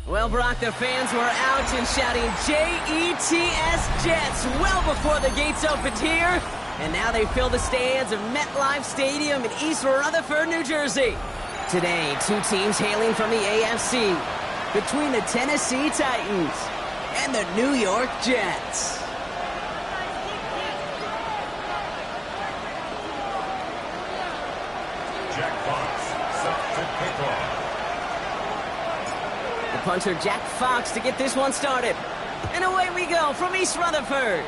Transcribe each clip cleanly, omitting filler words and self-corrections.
Well, Brock, the fans were out and shouting J-E-T-S Jets well before the gates opened here. And now they fill the stands of MetLife Stadium in East Rutherford, New Jersey. Today, two teams hailing from the AFC between the Tennessee Titans and the New York Jets. Jack Fox set to kick off. The punter, Jack Fox, to get this one started. And away we go from East Rutherford.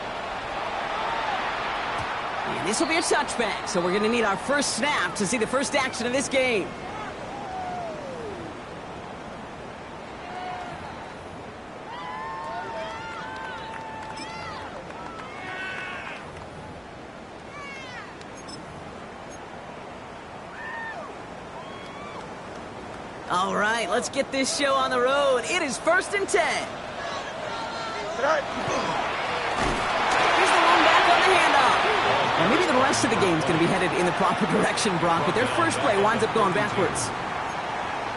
And this will be a touchback, so we're going to need our first snap to see the first action of this game. All right, let's get this show on the road. It is 1st and 10. Here's the long back on the handoff. Now, maybe the rest of the game is going to be headed in the proper direction, Brock, but their first play winds up going backwards.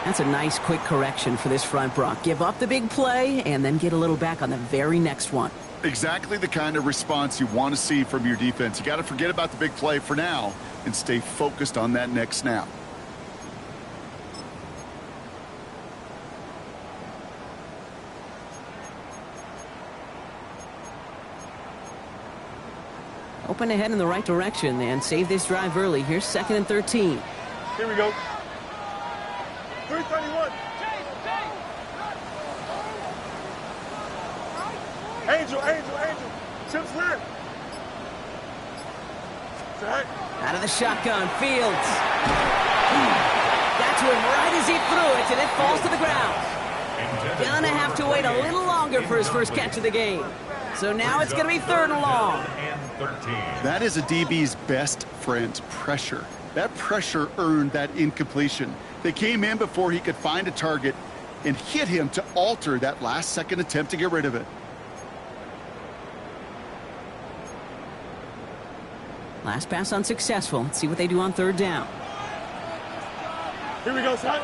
That's a nice, quick correction for this front, Brock. Give up the big play and then get a little back on the very next one. Exactly the kind of response you want to see from your defense. You got to forget about the big play for now and stay focused on that next snap. Open ahead in the right direction and save this drive early. Here's 2nd and 13. Here we go. 331. Angel. Chips left. Out of the shotgun, Fields. Got to him right as he threw it, and it falls to the ground. Gonna have to wait a little longer for his first catch of the game. So now it's going to be 3rd and long. That is a DB's best friend, pressure. That pressure earned that incompletion. They came in before he could find a target and hit him to alter that last-second attempt to get rid of it. Last pass unsuccessful. Let's see what they do on 3rd down. Here we go, son.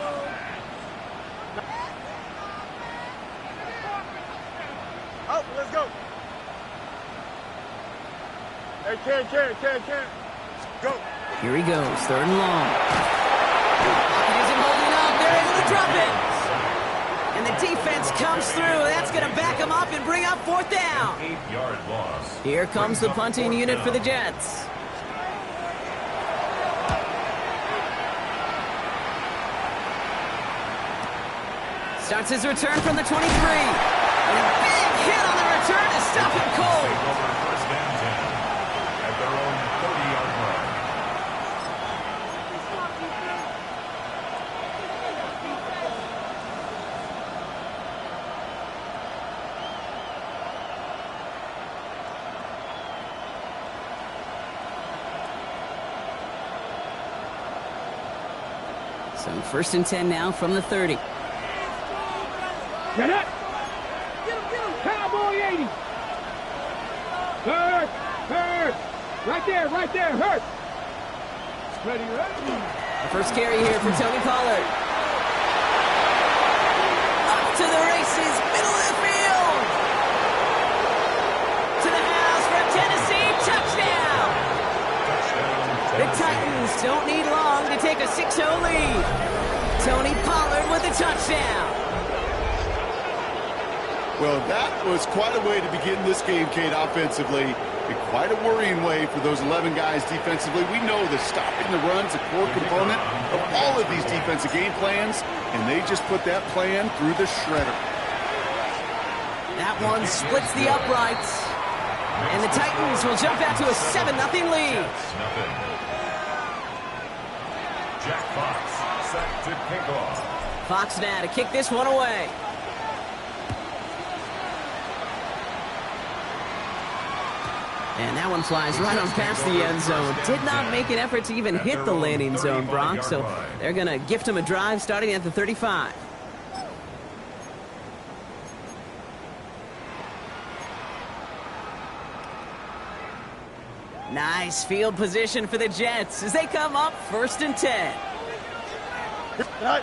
Out, let's go. Hey, can. Go. Here he goes, 3rd and long. He isn't holding up. They're able to drop it. And the defense comes through. That's going to back him up and bring up 4th down. 8-yard loss. Here comes the punting unit for the Jets. Starts his return from the 23. And a big hit on the return to stop him cold. Take over 1st and 10 at their own 30-yard line. So 1st and 10 now from the 30. Get it. Cowboy 80. Hurt. Right there, hurt. Ready. The first carry here for Tony Pollard. Up to the races, middle of the field. To the house for a Tennessee touchdown. The Titans don't need long to take a 6-0 lead. Tony Pollard with a touchdown. Well, that was quite a way to begin this game, Kate, offensively. And quite a worrying way for those 11 guys defensively. We know that stopping the run's a core component of all of these defensive game plans, and they just put that plan through the shredder. That one splits the uprights. And the Titans will jump out to a 7-0 lead. Jack Fox set to kick off. Fox now to kick this one away. And that one flies right on past the end zone. Did not make an effort to even hit the landing zone, Brock. So they're going to gift him a drive starting at the 35. Nice field position for the Jets as they come up 1st and 10. Now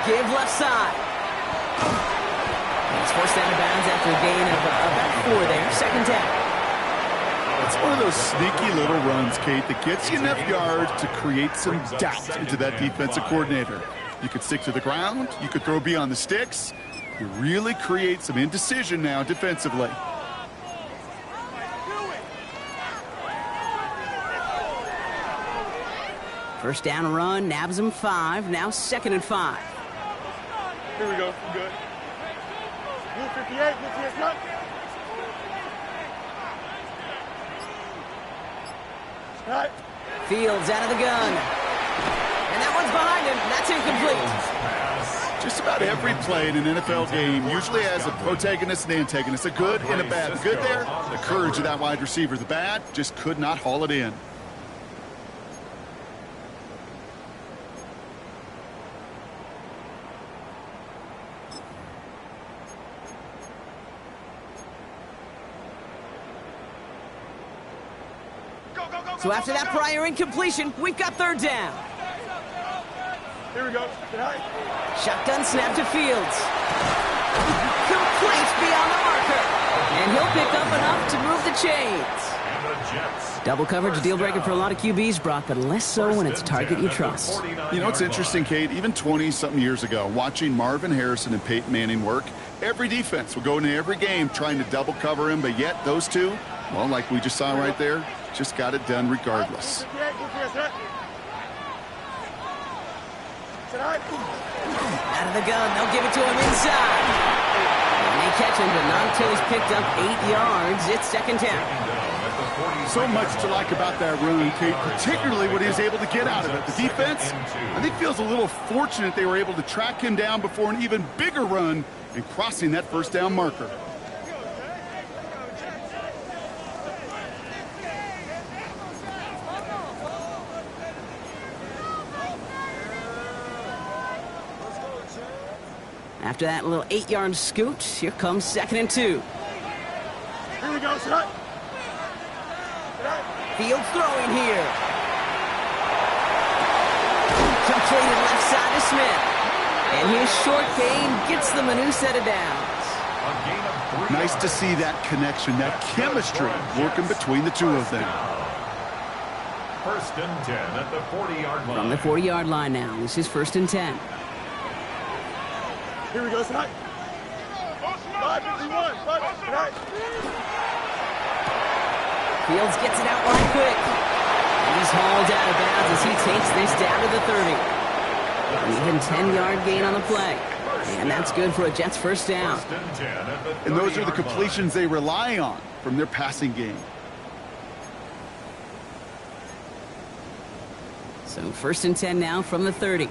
give left side. It's forced out of bounds after a gain of about 4 there. 2nd down. It's one of those sneaky little runs, Kate, that gets you enough yards to create some doubt into that defensive coordinator. You could stick to the ground. You could throw beyond the sticks. You really create some indecision now defensively. First down run, nabs him 5. Now 2nd and 5. Here we go. We're good. Blue 58, blue 58, cut. Cut. Fields out of the gun. And that one's behind him. That's incomplete. Just about every play in an NFL game usually has a protagonist and antagonist, a good and a bad. The good there, the courage of that wide receiver. The bad, just could not haul it in. So after that prior incompletion, we've got 3rd down. Here we go. Shotgun snap to Fields. Complete beyond the marker. And he'll pick up enough to move the chains. Double coverage, deal breaker for a lot of QBs, Brock, but less so when it's a target you trust. You know, it's interesting, Kate, even 20-something years ago, watching Marvin Harrison and Peyton Manning work, every defense will go into every game trying to double cover him, but yet those two, well, like we just saw right there, just got it done regardless. Out of the gun, they'll give it to him inside. And they catch him, but not until he's picked up 8 yards. It's 2nd down. So much to like about that run, Kate, particularly what he was able to get out of it. The defense, I think, feels a little fortunate they were able to track him down before an even bigger run and crossing that 1st down marker. After that little 8-yard scoot, here comes 2nd and 2. Here we go, son. Fields throwing here. Completed left side to Smith. And his short gain gets them a new set of downs. Nice to see that connection, that chemistry working between the two of them. 1st and 10 at the 40-yard line. From the 40-yard line now. This is 1st and 10. Here we go, son. 5-51, 5-51. Fields gets it out wide quick. And he's hauled out of bounds as he takes this down to the 30. An even 10-yard gain on the play. And that's good for a Jets 1st down. And those are the completions they rely on from their passing game. So 1st and 10 now from the 30.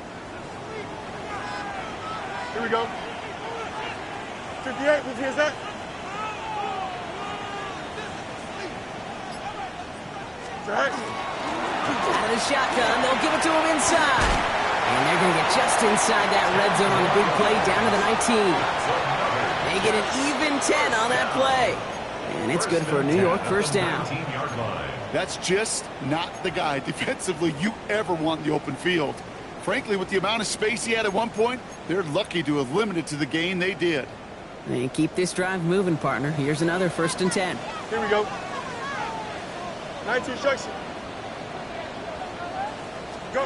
Here we go. 58, who's here, that? Out of the shotgun, they'll give it to him inside. And they're going to get just inside that red zone on the big play down to the 19. They get an even 10 on that play. And it's good for a New York 1st down. That's just not the guy defensively you ever want in the open field. Frankly, with the amount of space he had at one point, they're lucky to have limited to the gain they did. And keep this drive moving, partner. Here's another 1st and 10. Here we go. 19 instruction. Go.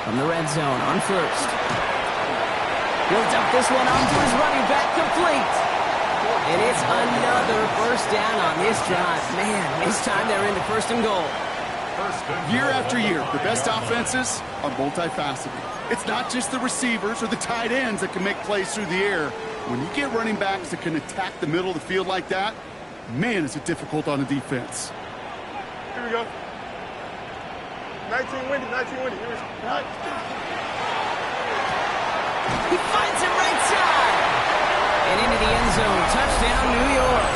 From the red zone on 1st. He'll dump this one onto his running back, complete. And it's another 1st down on this drive. Man, this time they're into 1st and goal. Year after year, the best offenses are multifaceted. It's not just the receivers or the tight ends that can make plays through the air. When you get running backs that can attack the middle of the field like that, man, is it difficult on a defense. Here we go. 19 windy, 19 windy. Here we go. He finds him right side. And into the end zone. Touchdown, New York.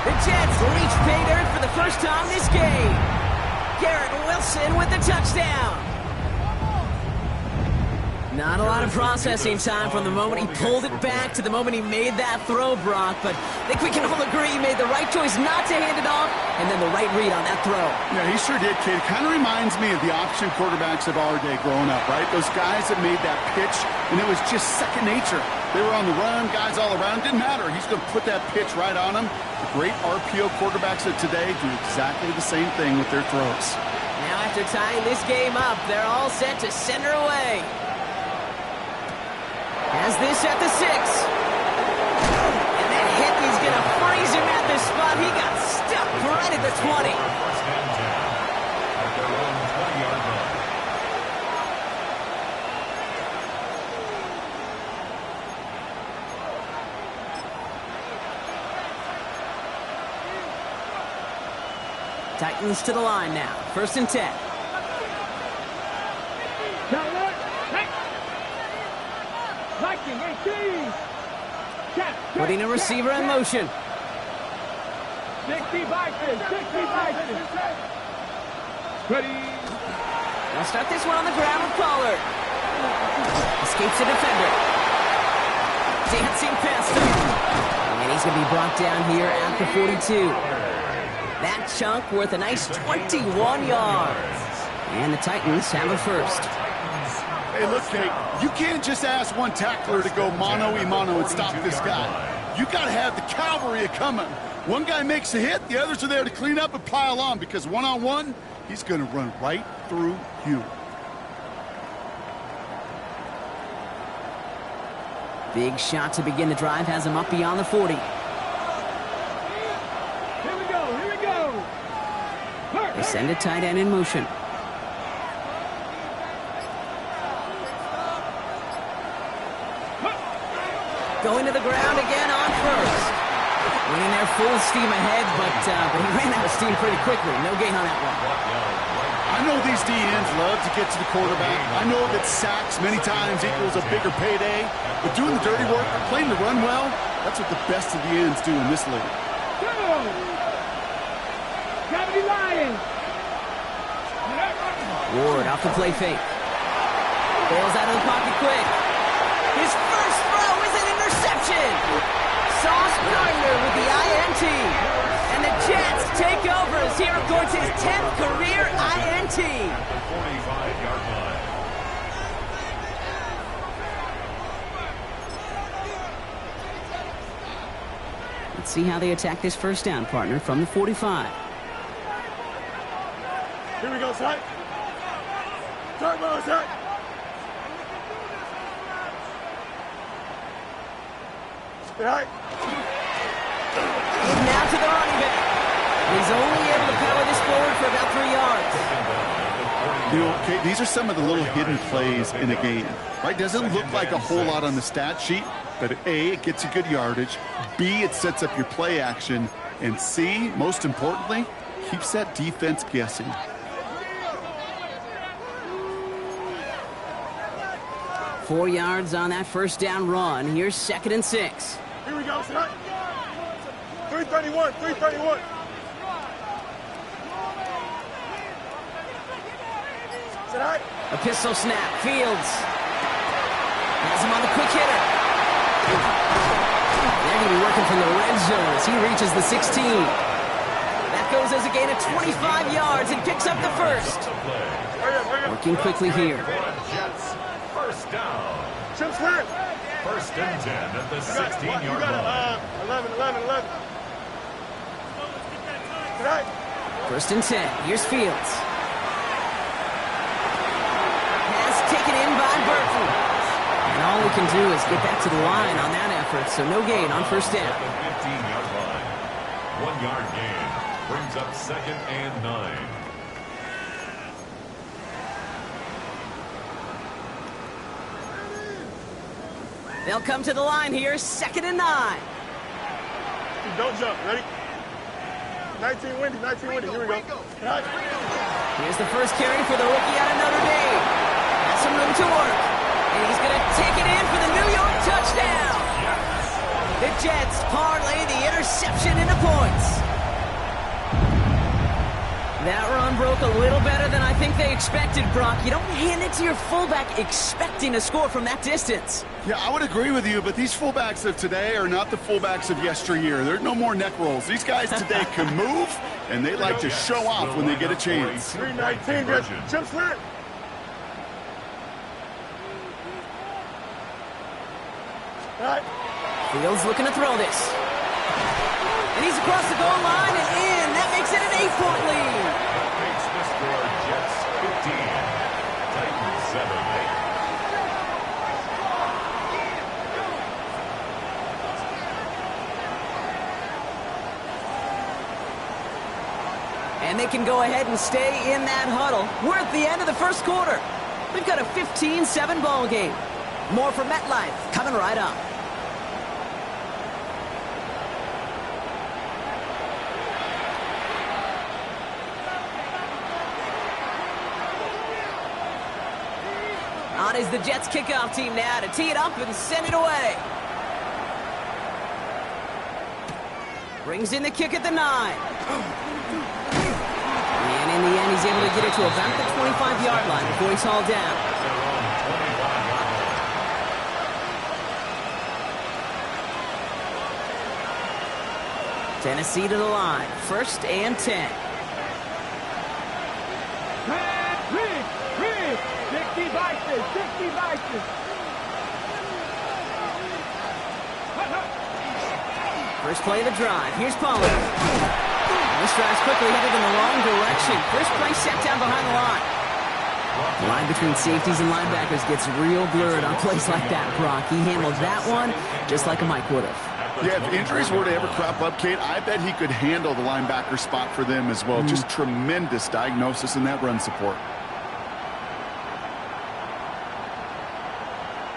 The Jets reach pay dirt for the 1st time this game. Garrett Wilson with the touchdown. Not a lot of processing time from the moment he pulled it back to the moment he made that throw, Brock. But I think we can all agree he made the right choice not to hand it off, and then the right read on that throw. Yeah, he sure did, kid. Kind of reminds me of the option quarterbacks of our day growing up, right? Those guys that made that pitch, and it was just second nature. They were on the run, guys all around. Didn't matter. He's going to put that pitch right on them. The great RPO quarterbacks of today do exactly the same thing with their throws. Now after tying this game up, they're all set to send her away. Has this at the 6. And that hit is going to freeze him at this spot. He got stuck right at the 20. At their own 20-yard line. Titans to the line now. 1st and 10. Putting a receiver in motion. 60 Vikings. Ready. They'll start this one on the ground with Pollard. Escapes the defender. Dancing past him. And he's going to be brought down here at the 42. That chunk worth a nice 21 yards. And the Titans have a first. Hey, look, Kate, you can't just ask one tackler to go mano-a-mano and stop this guy. You got to have the cavalry coming. One guy makes a hit, the others are there to clean up and pile on, because one-on-one, he's going to run right through you. Big shot to begin the drive has him up beyond the 40. Here we go. They send a tight end in motion. Going to the ground again on first. Winning there full steam ahead, but he ran out of steam pretty quickly. No gain on that one. I know these DNs love to get to the quarterback. I know that sacks many times equals a bigger payday. But doing the dirty work, playing the run well, that's what the best of the ends do in this league. Gravity Lions. Ward off the play fake. Bails out of the pocket quick. His first throw is an interception. Sauce Gardner with the INT. And the Jets take over as he records his 10th career INT. The 45-yard line. Let's see how they attack this first down, partner, from the 45. Here we go, son. Turbo, son. Right. Now to the running back. He's only able to power this forward for about 3 yards. You know, okay, these are some of the little hidden plays in a game, right? Doesn't look like a whole lot on the stat sheet, but A, it gets you good yardage. B, it sets up your play action. And C, most importantly, keeps that defense guessing. Four yards on that first down run. Here's 2nd and 6. Here we go, son. 331. Tonight. A pistol snap. Fields has him on the quick hitter. They're going to be working from the red zone as he reaches the 16. That goes as a gain of 25 yards and picks up the first. Working quickly here. Jets, first down. Chip Swift. 1st and 10 at the 16-yard line. 11. Tonight. 1st and 10. Here's Fields. Pass taken in by Burton. And all we can do is get back to the line on that effort, so no gain on first down. At the 15-yard line. 1-yard gain brings up 2nd and 9. They'll come to the line here, 2nd and 9. Don't jump. Ready? 19 windy. Here we go. Tonight. Here's the first carry for the rookie out of Notre Dame. Has some room to work. And he's going to take it in for the New York touchdown. The Jets parlay the interception into points. That run broke a little better than I think they expected, Brock. You don't hand it to your fullback expecting to score from that distance. Yeah, I would agree with you, but these fullbacks of today are not the fullbacks of yesteryear. There's no more neck rolls. These guys today can move, and they like to show off when they get a chance. 319, good. Chip slant. All right. Fields looking to throw this. And he's across the goal line and in. That makes it an 8-point lead. That makes the score Jets 15, Titans 7. And they can go ahead and stay in that huddle. We're at the end of the first quarter. We've got a 15-7 ball game. More from MetLife coming right up. On is the Jets kickoff team now to tee it up and send it away. Brings in the kick at the 9. And in the end, he's able to get it to about the 25-yard line before he's hauled down. Tennessee to the line. 1st and 10. 60 vices, 60 vices. First play of the drive. Here's Pollard. This drive's quickly headed in the wrong direction. First play set down behind the line. The line between safeties and linebackers gets real blurred on plays like that, Brock. He handled that one just like a Mike would have. Yeah, if injuries were to ever crop up, Kate, I bet he could handle the linebacker spot for them as well. Just tremendous diagnosis in that run support.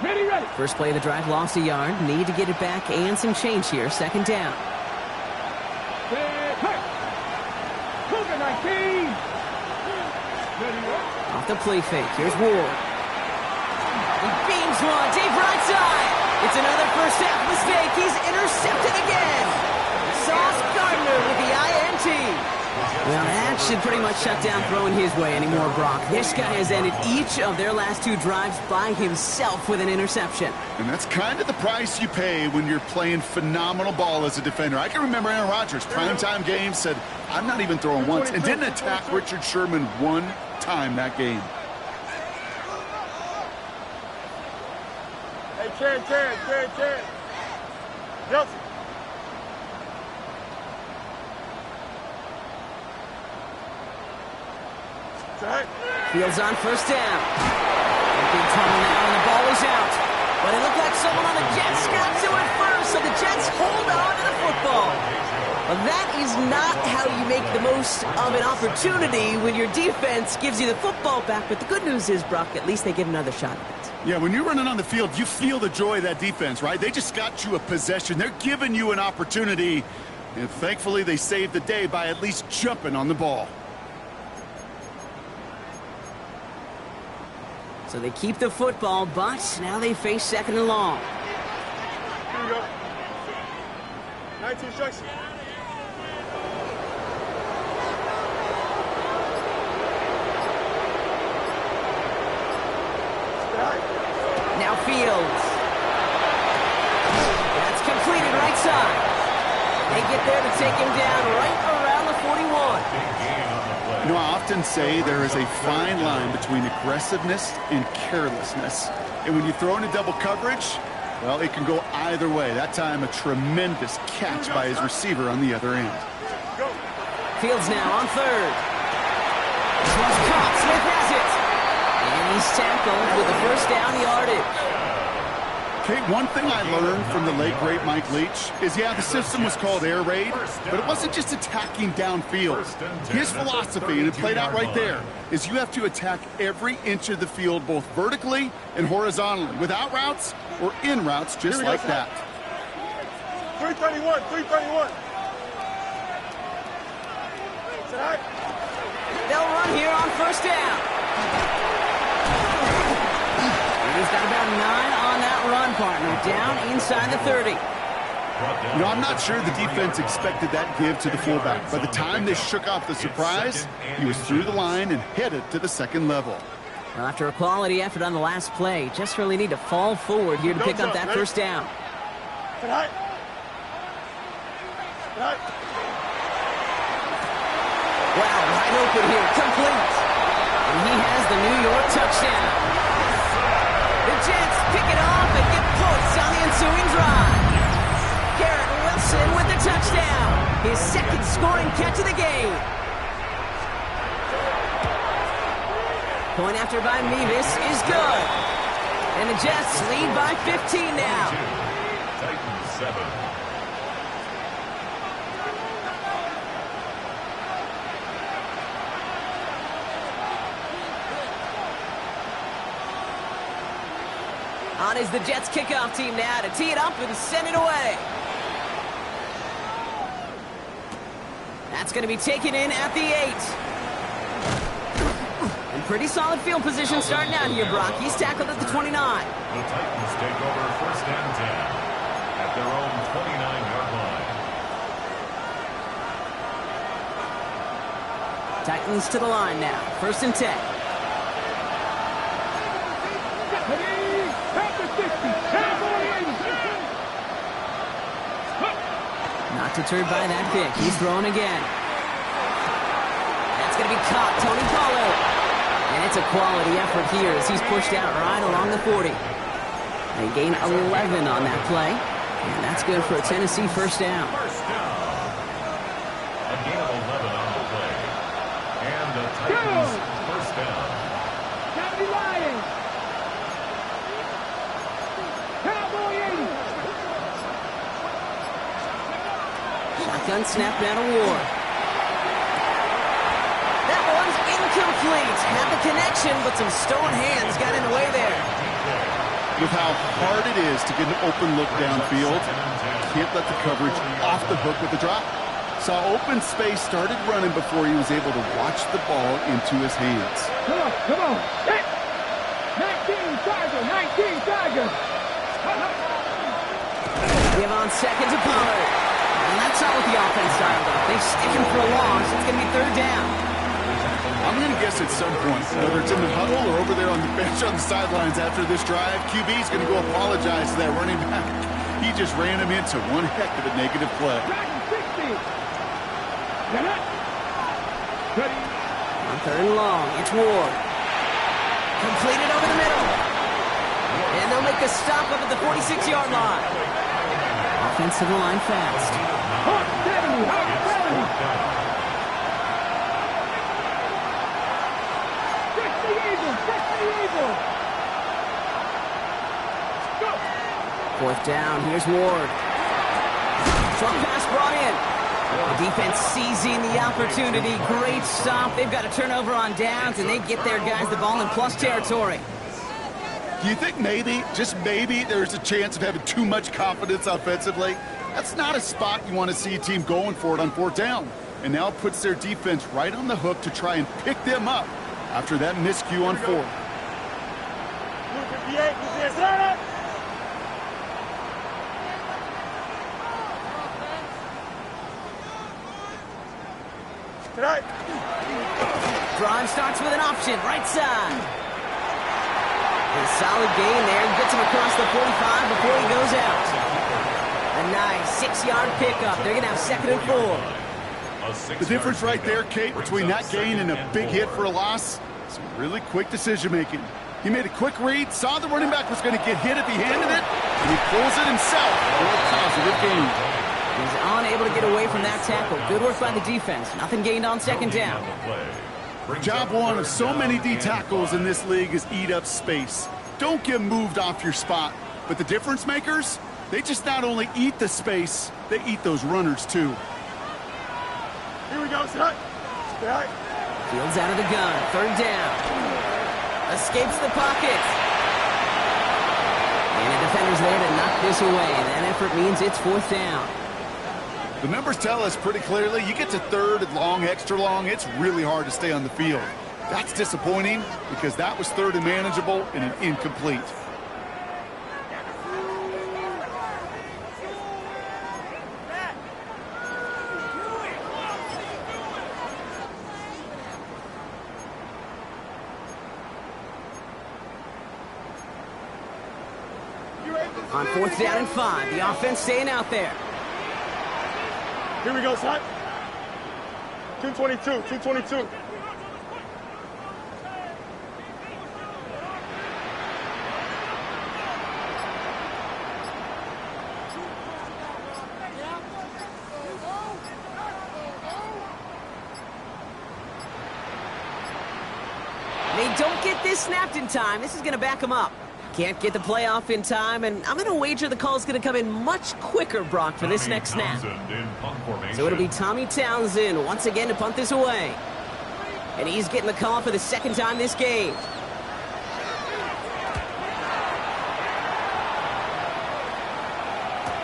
Ready. First play of the drive, lost a yard. Need to get it back and some change here. 2nd down. Cougar 19. Off the play fake. Here's Ward. He beams one. Deep right side. It's another first half mistake. He's intercepted again. Sauce Gardner with the INT. Well, that should pretty much shut down throwing his way anymore, Brock. This guy has ended each of their last 2 drives by himself with an interception. And that's kind of the price you pay when you're playing phenomenal ball as a defender. I can remember Aaron Rodgers, primetime game, said, I'm not even throwing once, and didn't attack Richard Sherman one time that game. Hey, Ken. Yeltsin. Fields on 1st down. Big trouble now, and the ball is out. But it looked like someone on the Jets got to it first, so the Jets hold on to the football. Well, that is not how you make the most of an opportunity when your defense gives you the football back. But the good news is, Brock, at least they get another shot at it. Yeah, when you're running on the field, you feel the joy of that defense, right? They just got you a possession. They're giving you an opportunity. And thankfully, they saved the day by at least jumping on the ball. So they keep the football, but now they face 2nd and long. Here we go. 19 strikes. Now Fields. That's completed right side. They get there to take him down right around the 41. You know, I often say there is a fine line between aggressiveness and carelessness. And when you throw into double coverage, well, it can go either way. That time, a tremendous catch by his receiver on the other end. Fields now on 3rd. This one's caught. Smith has it. And he's tackled with the 1st down yardage. Okay, one thing I learned from the late, great Mike Leach is, yeah, the system was called air raid, but it wasn't just attacking downfield. His philosophy, and it played out right there, is you have to attack every inch of the field, both vertically and horizontally, without routes or in routes, just like that. 331. They'll run here on 1st down. He's got about 9 on that run, partner. Down inside the 30. You know, I'm not sure the defense expected that give to the fullback. By the time they shook off the surprise, he was through the line and headed to the second level. Well, after a quality effort on the last play, just really need to fall forward here to pick up that first down. Wow, wide open here, complete. And he has the New York touchdown. The Jets pick it off and get points on the ensuing drive. Garrett Wilson with the touchdown. His second scoring catch of the game. Point after by Mevis is good. And the Jets lead by 15 now. Titans 7. On is the Jets kickoff team now to tee it up and send it away. That's going to be taken in at the 8. And pretty solid field position starting out here, Brock. He's tackled at the 29. The Titans take over first and 10 at their own 29-yard line. Titans to the line now. First and 10. Not deterred by that kick. He's throwing again. That's going to be caught. Tony Pollard. And it's a quality effort here as he's pushed out right along the 40. They gain 11 on that play. And that's good for a Tennessee first down. First down. A gain of 11 on the play. And the Titans first down. County Lions. Cowboy 80. Shotgun snap down to Ward. That one's incomplete. Had the connection, but some stone hands got in the way there. With how hard it is to get an open look downfield, can't let the coverage off the hook with the drop. Saw open space, started running before he was able to watch the ball into his hands. Come on, come on. Hey. 19 Tiger, 19 Tiger. Give on second to Pollard. And that's all with the offense side. They stick him for a loss. It's going to be third down. I'm going to guess at some point, whether it's in the huddle or over there on the bench on the sidelines after this drive, QB is going to go apologize to that running back. He just ran him into one heck of a negative play. On third and long, it's Ward. Completed over the middle. And they'll make the stop up at the 46-yard line. Offensive line fast. 4th down, here's Ward. Short pass brought in. The defense seizing the opportunity. Great stop. They've got a turnover on downs, and they get their guys the ball in plus territory. Do you think maybe, just maybe, there's a chance of having too much confidence offensively? That's not a spot you want to see a team going for it on 4th down. And now it puts their defense right on the hook to try and pick them up after that miscue on 4th. Drive starts with an option, right side. A solid gain there, gets him across the 45 before he goes out. A nice 6-yard pickup. They're going to have 2nd and 4. The difference right there, Kate, between that gain and a big hit for a loss, some really quick decision-making. He made a quick read, saw the running back was going to get hit if he handed it, and he pulls it himself for a positive gain. He's unable to get away from that tackle. Good work by the defense. Nothing gained on 2nd down. Job one of so many D tackles in this league is eat up space. Don't get moved off your spot. But the difference makers, they just not only eat the space, they eat those runners too. Here we go, set. Fields out of the gun. 3rd down. Escapes the pocket. And the defender's there to knock this away. That effort means it's 4th down. The numbers tell us pretty clearly, you get to 3rd and long, extra long, it's really hard to stay on the field. That's disappointing because that was 3rd and manageable and an incomplete. On 4th down and 5, the offense staying out there. Here we go, son. 222, 222. They don't get this snapped in time. This is going to back them up. Can't get the play off in time, and I'm going to wager the call is going to come in much quicker, Brock, for this next snap. So it'll be Tommy Townsend once again to punt this away. And he's getting the call for the second time this game.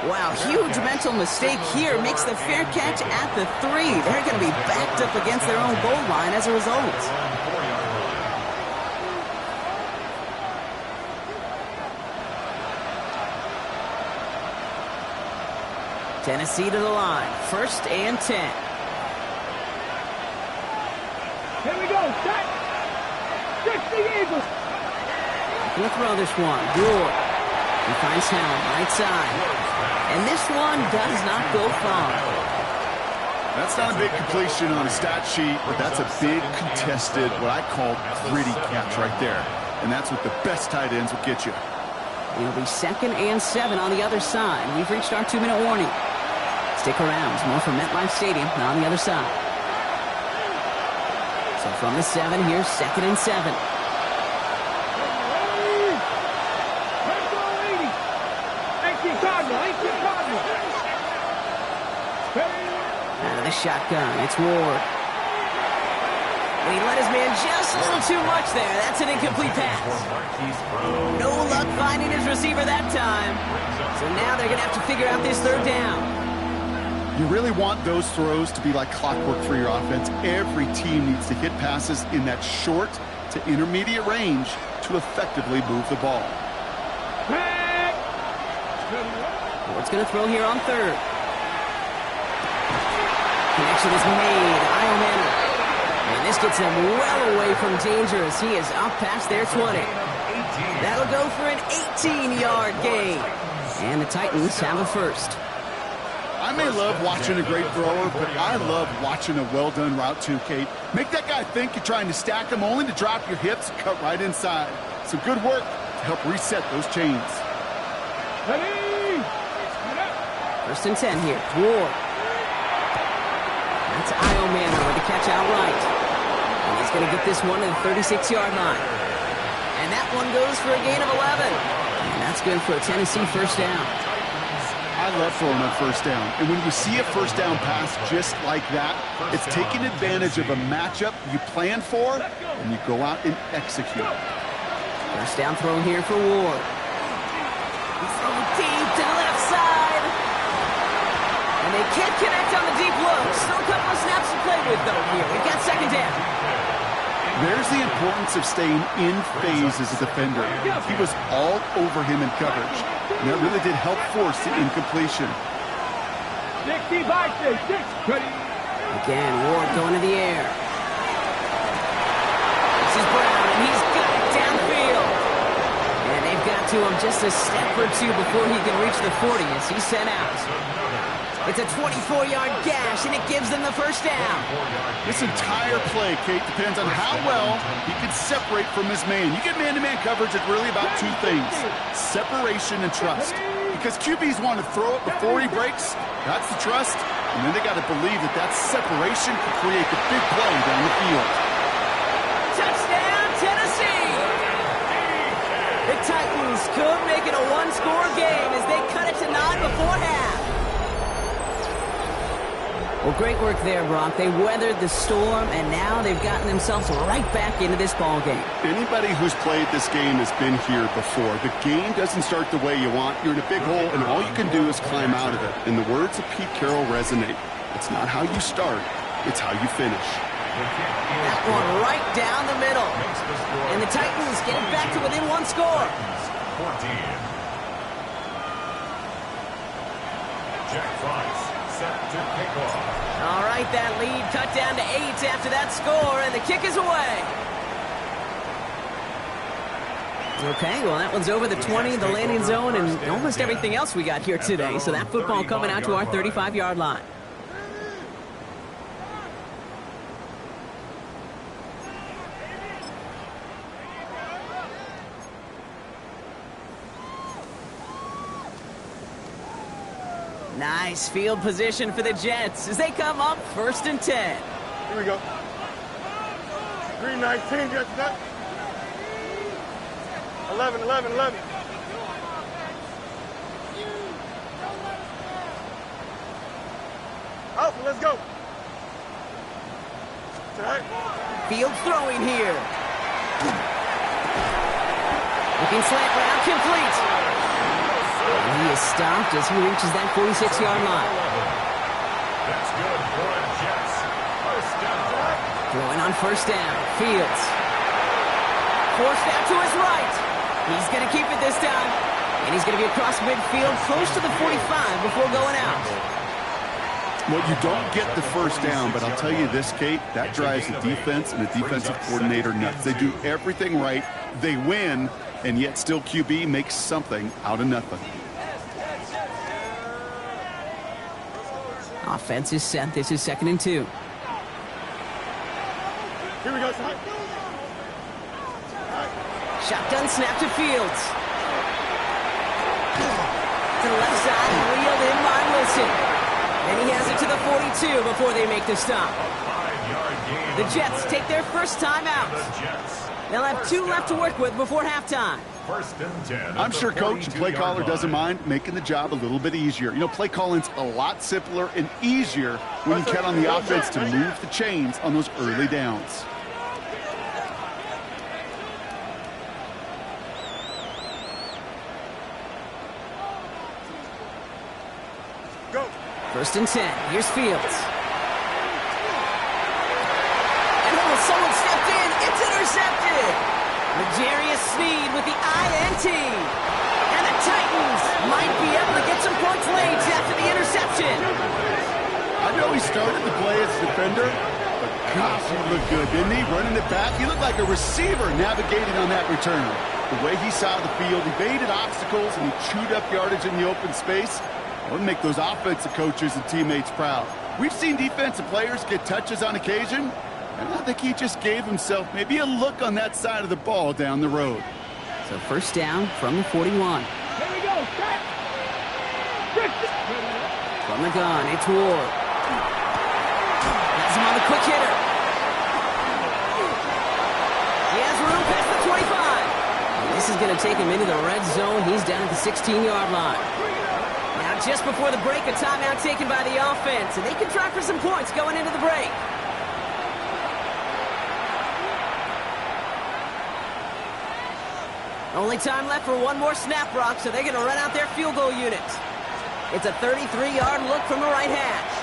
Wow, huge mental mistake here. Makes the fair catch at the 3. They're going to be backed up against their own goal line as a result. Tennessee to the line. 1st and 10. Here we go, set. 60 Eagles. Gonna throw this one. Ward. He finds Helm, right side. And this one does not go far. That's not a big completion on a stat sheet, but that's a big contested, what I call gritty catch right there. And that's what the best tight ends will get you. It'll be 2nd and 7 on the other side. We've reached our 2-minute warning. Stick around. It's more from MetLife Stadium on the other side. So from the 7, here's 2nd and 7. Out of the shotgun, it's Ward. He let his man just a little too much there. That's an incomplete pass. No luck finding his receiver that time. So now they're going to have to figure out this 3rd down. You really want those throws to be like clockwork for your offense. Every team needs to hit passes in that short to intermediate range to effectively move the ball. Ward's going to throw here on 3rd. Connection is made. Iomanna. And this gets him well away from danger as he is up past their 20. That'll go for an 18-yard gain. And the Titans have a 1st. I may love watching a great thrower, but I love watching a well-done route too, Kate. Make that guy think you're trying to stack him only to drop your hips and cut right inside. Some good work to help reset those chains. Ready? 1st and 10 here. Ward. That's Iomanna with the catch outright. And he's going to get this one to the 36-yard line. And that one goes for a gain of 11. And that's good for a Tennessee 1st down. I love throwing on 1st down. And when you see a 1st down pass just like that, it's taking advantage of a matchup you plan for, and you go out and execute. 1st down throw here for Ward. He's throwing deep to the left side. And they can't connect on the deep look. Still a couple of snaps to play with, though, here. We've got 2nd down. There's the importance of staying in phase as a defender. He was all over him in coverage, and that really did help force the incompletion. 60 by 6. Ready? Again, Ward going to the air. This is Brown, and he's got it downfield. And they've got to him just a step or two before he can reach the 40 as he's sent out. It's a 24-yard gash, and it gives them the 1st down. This entire play, Kate, depends on how well he can separate from his man. You get man-to-man coverage, it's really about 2 things, separation and trust. Because QBs want to throw it before he breaks, that's the trust, and then they got to believe that that separation can create the big play down the field. Touchdown, Tennessee! The Titans could make it a 1-score game as they cut it to 9 before half. Well, great work there, Brock. They weathered the storm, and now they've gotten themselves right back into this ball game. Anybody who's played this game has been here before. The game doesn't start the way you want. You're in a big hole, and all you can do is climb out of it. And the words of Pete Carroll resonate. It's not how you start, it's how you finish. That one right down the middle. And the Titans get it back to within 1 score. 14. Jack Price set to kick off. All right, that lead cut down to 8 after that score, and the kick is away. Okay, well, that one's over the 20, the landing zone, and almost everything else we got here today. So that football coming out to our 35-yard line. Nice field position for the Jets as they come up 1st and 10. Here we go. 3-19, Jets, Jets. 11. Alpha, let's go. Field throwing here. Looking slant route, complete. And he is stopped as he reaches that 46-yard line. That's good for the Jets. First down. Throwing on 1st down. Fields. Forced out to his right. He's going to keep it this time. And he's going to be across midfield, close to the 45 before going out. Well, you don't get the first down, but I'll tell you this, Kate, that drives the defense and the defensive coordinator nuts. They do everything right. They win, and yet still QB makes something out of nothing. Offense is set. This is 2nd and 2. Here we go, son. Shotgun snap to Fields. To the left side, reeled in by Wilson. And he has it to the 42 before they make the stop. The Jets take their first time out. They'll have 2 left to work with before halftime. 1st and 10. I'm sure coach and play caller doesn't mind making the job a little bit easier. You know, play calling's a lot simpler and easier when you count on the offense to move the chains on those early downs. Go. 1st and 10. Here's Fields. And someone stepped in. It's intercepted. L'Jarius Sneed with the INT. And the Titans might be able to get some points late after the interception. I know he started the play as a defender, but gosh, he looked good, didn't he? Running it back, he looked like a receiver navigating on that return. The way he saw the field, he baited obstacles, and he chewed up yardage in the open space. That would make those offensive coaches and teammates proud. We've seen defensive players get touches on occasion, and I think he just gave himself maybe a look on that side of the ball down the road. So 1st down from the 41. Here we go. Start. From the gun, it's Ward. Has him on the quick hitter. He has room past the 25. And this is going to take him into the red zone. He's down at the 16-yard line. Now, just before the break, a timeout taken by the offense, and they can try for some points going into the break. Only time left for one more snap, Brock, so they're going to run out their field goal unit. It's a 33-yard look from the right hash.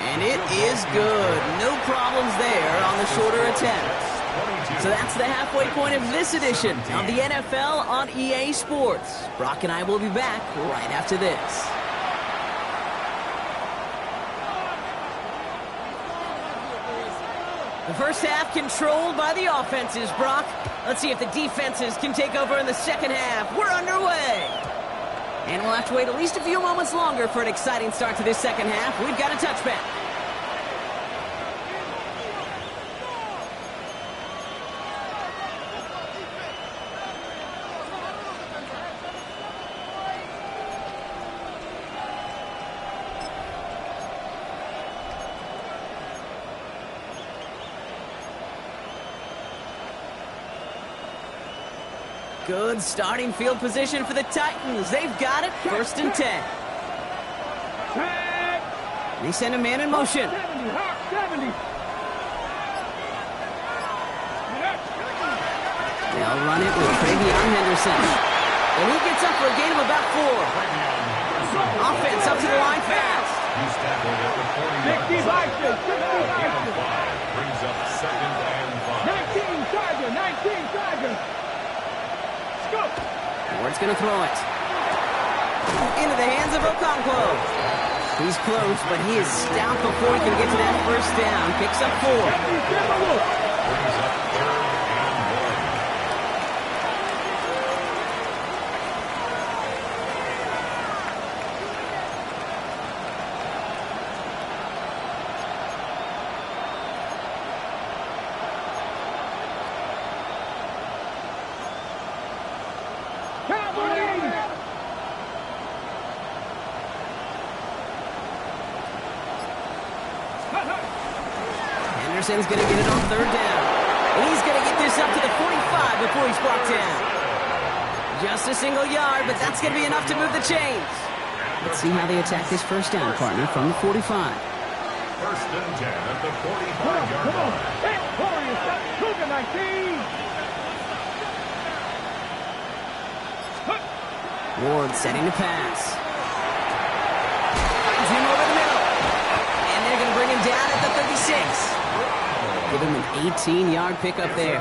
And it is good. No problems there on the shorter attempt. So that's the halfway point of this edition of the NFL on EA Sports. Brock and I will be back right after this. The first half controlled by the offenses, Brock. Let's see if the defenses can take over in the second half. We're underway. And we'll have to wait at least a few moments longer for an exciting start to this second half. We've got a touchback. Good starting field position for the Titans. They've got it. 1st and 10. They send a man in motion. 70. They'll run it with Travion Henderson. And he gets up for a gain of about 4. Offense up to the line fast. He's tackled at the 40-yard line. Brings up 2nd and 5. 19 Charger. Ward's going to throw it. Into the hands of Okonkwo. He's close, but he is stout before he can get to that first down. Picks up 4. Brings up 3rd and 1. Jefferson's going to get it on third down. And he's going to get this up to the 45 before he's brought down. Just a single yard, but that's going to be enough to move the chains. Let's see how they attack this first down, partner, from the 45. First and 10 at the 45-yard line. Hey, Warriors, stop Cougar 19. Ward setting to pass. Finds him over the middle. And they're going to bring him down at the 36. Give him an 18-yard pickup there.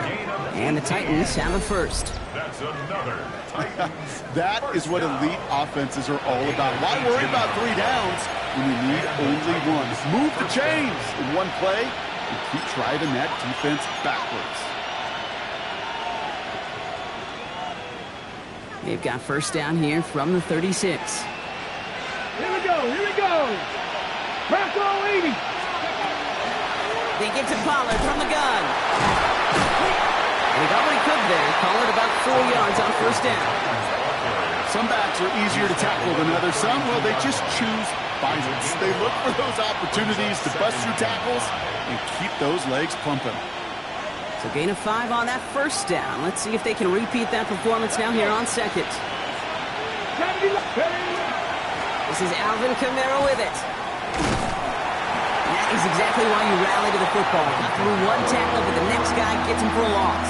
And the Titans have a first. That's another Titans. That is what elite offenses are all about. Why worry about 3 downs when you need only one? Move the chains in one play and keep driving that defense backwards. They've got first down here from the 36. Here we go, here we go. Bronco 80. They get to Pollard from the gun. They've already cooked there. Pollard about 4 yards on first down. Some backs are easier to tackle than others. Some, well, they just choose violence. They look for those opportunities to bust through tackles and keep those legs pumping. So gain of 5 on that first down. Let's see if they can repeat that performance now here on second. This is Alvin Kamara with it. That is exactly why you rally to the football. Got through one tackle, but the next guy gets him for a loss.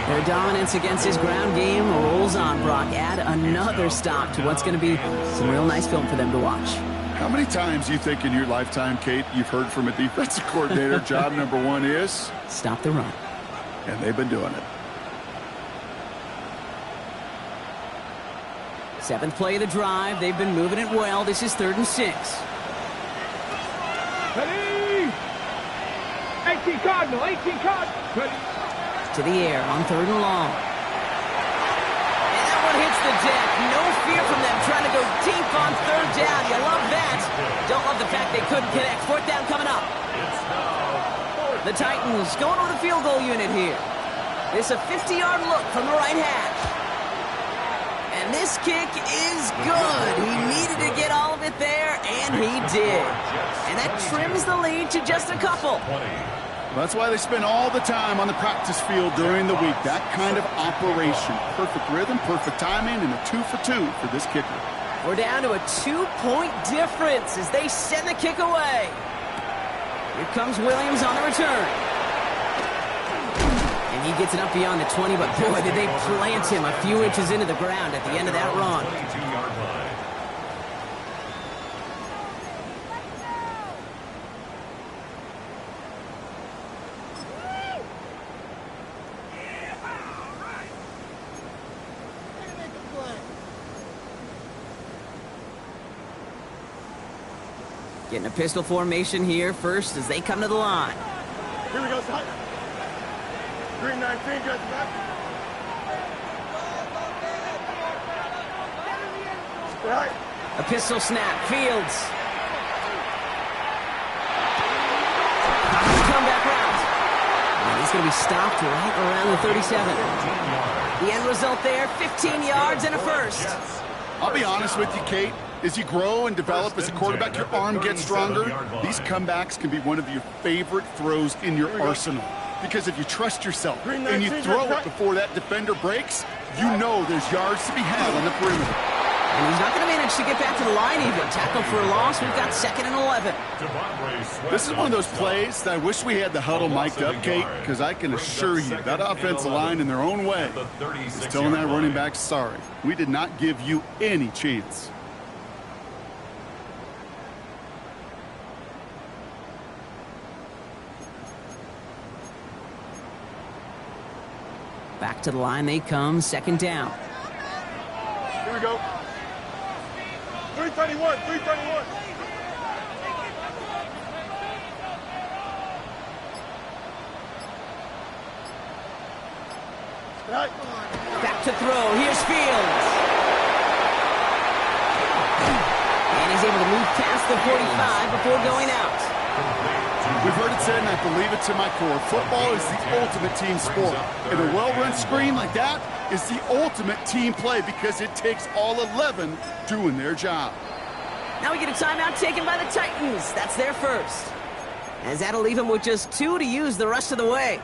Their dominance against this ground game rolls on, Brock. Add another stop to what's going to be some real nice film for them to watch. How many times do you think in your lifetime, Kate, you've heard from a defensive coordinator, job number 1 is? Stop the run. And they've been doing it. 7th play of the drive. They've been moving it well. This is 3rd and 6. Ready. 18 Cardinal, 18 Cardinal. Ready. To the air on 3rd and long. And that one hits the deck. No fear from them trying to go deep on 3rd down. You love that. Don't love the fact they couldn't connect. 4th down coming up. The Titans going with a field goal unit here. It's a 50-yard look from the right hash. And this kick is good. He needed to get all of it there, and he did. And that trims the lead to just a couple. That's why they spend all the time on the practice field during the week. That kind of operation. Perfect rhythm, perfect timing, and a 2 for 2 for this kicker. We're down to a 2-point difference as they send the kick away. Here comes Williams on the return. And he gets it up beyond the 20, but boy, did they plant him a few inches into the ground at the end of that run. 22-yard line. Getting a pistol formation here first as they come to the line. Here we go, son. Green 19, just back. Right. A pistol snap. Fields. Comeback route. And he's going to be stopped right around the 37. The end result there, 15 yards and a first. I'll be honest with you, Kate. As you grow and develop as a quarterback, your arm gets stronger. These comebacks can be one of your favorite throws in your arsenal. Because if you trust yourself and you throw it before that defender breaks, you know there's yards to be had on the perimeter. And he's not going to manage to get back to the line even. Tackle for a loss. We've got 2nd and 11. This is one of those plays that I wish we had the huddle mic'd up, Kate, because I can assure you that offensive line in their own way is telling that running back, sorry, we did not give you any chance. Back to the line they come, 2nd down. Here we go. 331, 331. Right. Back to throw. Here's Fields. And he's able to move past the 45 before going out. We've heard it said, and I believe it to my core, football is the ultimate team sport. And a well-run screen like that is the ultimate team play because it takes all 11 doing their job. Now we get a timeout taken by the Titans. That's their first. as that'll leave him with just 2 to use the rest of the way.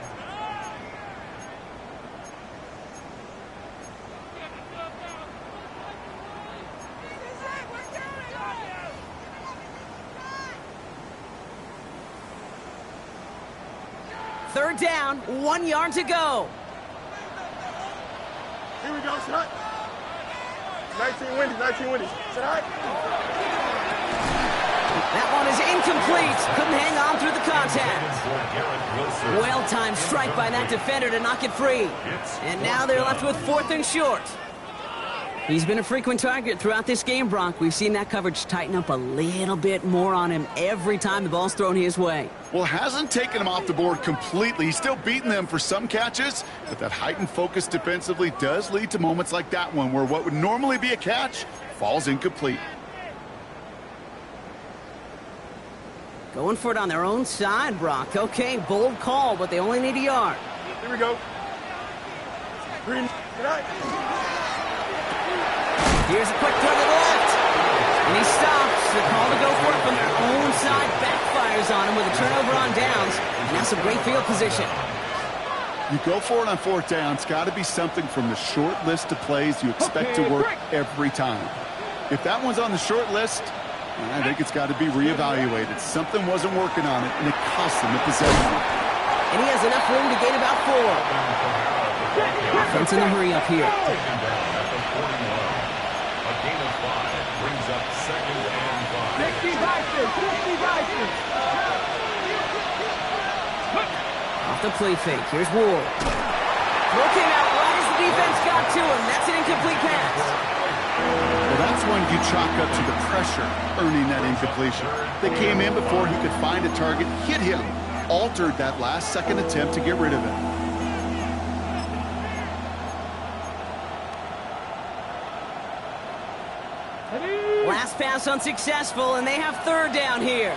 Third down, 1 yard to go. Here we go, shot. 19 Wendy's. Shot. That one is incomplete. Couldn't hang on through the contact. Well-timed strike by that defender to knock it free. And now they're left with 4th and short. He's been a frequent target throughout this game, Brock. We've seen that coverage tighten up a little bit more on him every time the ball's thrown his way. Well, hasn't taken him off the board completely. He's still beating them for some catches, but that heightened focus defensively does lead to moments like that one where what would normally be a catch falls incomplete. Going for it on their own side, Brock. Okay, bold call, but they only need a yard. Here we go. Green. Here's a quick throw to the left. And he stops. The call to go for it from their own side backfires on him with a turnover on downs. And now some great field position. You go for it on 4th down. It's got to be something from the short list of plays you expect to work every time. If that one's on the short list, I think it's got to be reevaluated. Something wasn't working on it, and it cost him the possession. And he has enough room to gain about 4. Offense in the hurry up here. Off the play fake. Here's Ward. Throw came out right as the defense got to him. That's an incomplete pass. Well, that's when you chalk up to the pressure earning that incompletion. They came in before he could find a target, hit him, altered that last-second attempt to get rid of it. Last pass unsuccessful, and they have 3rd down here.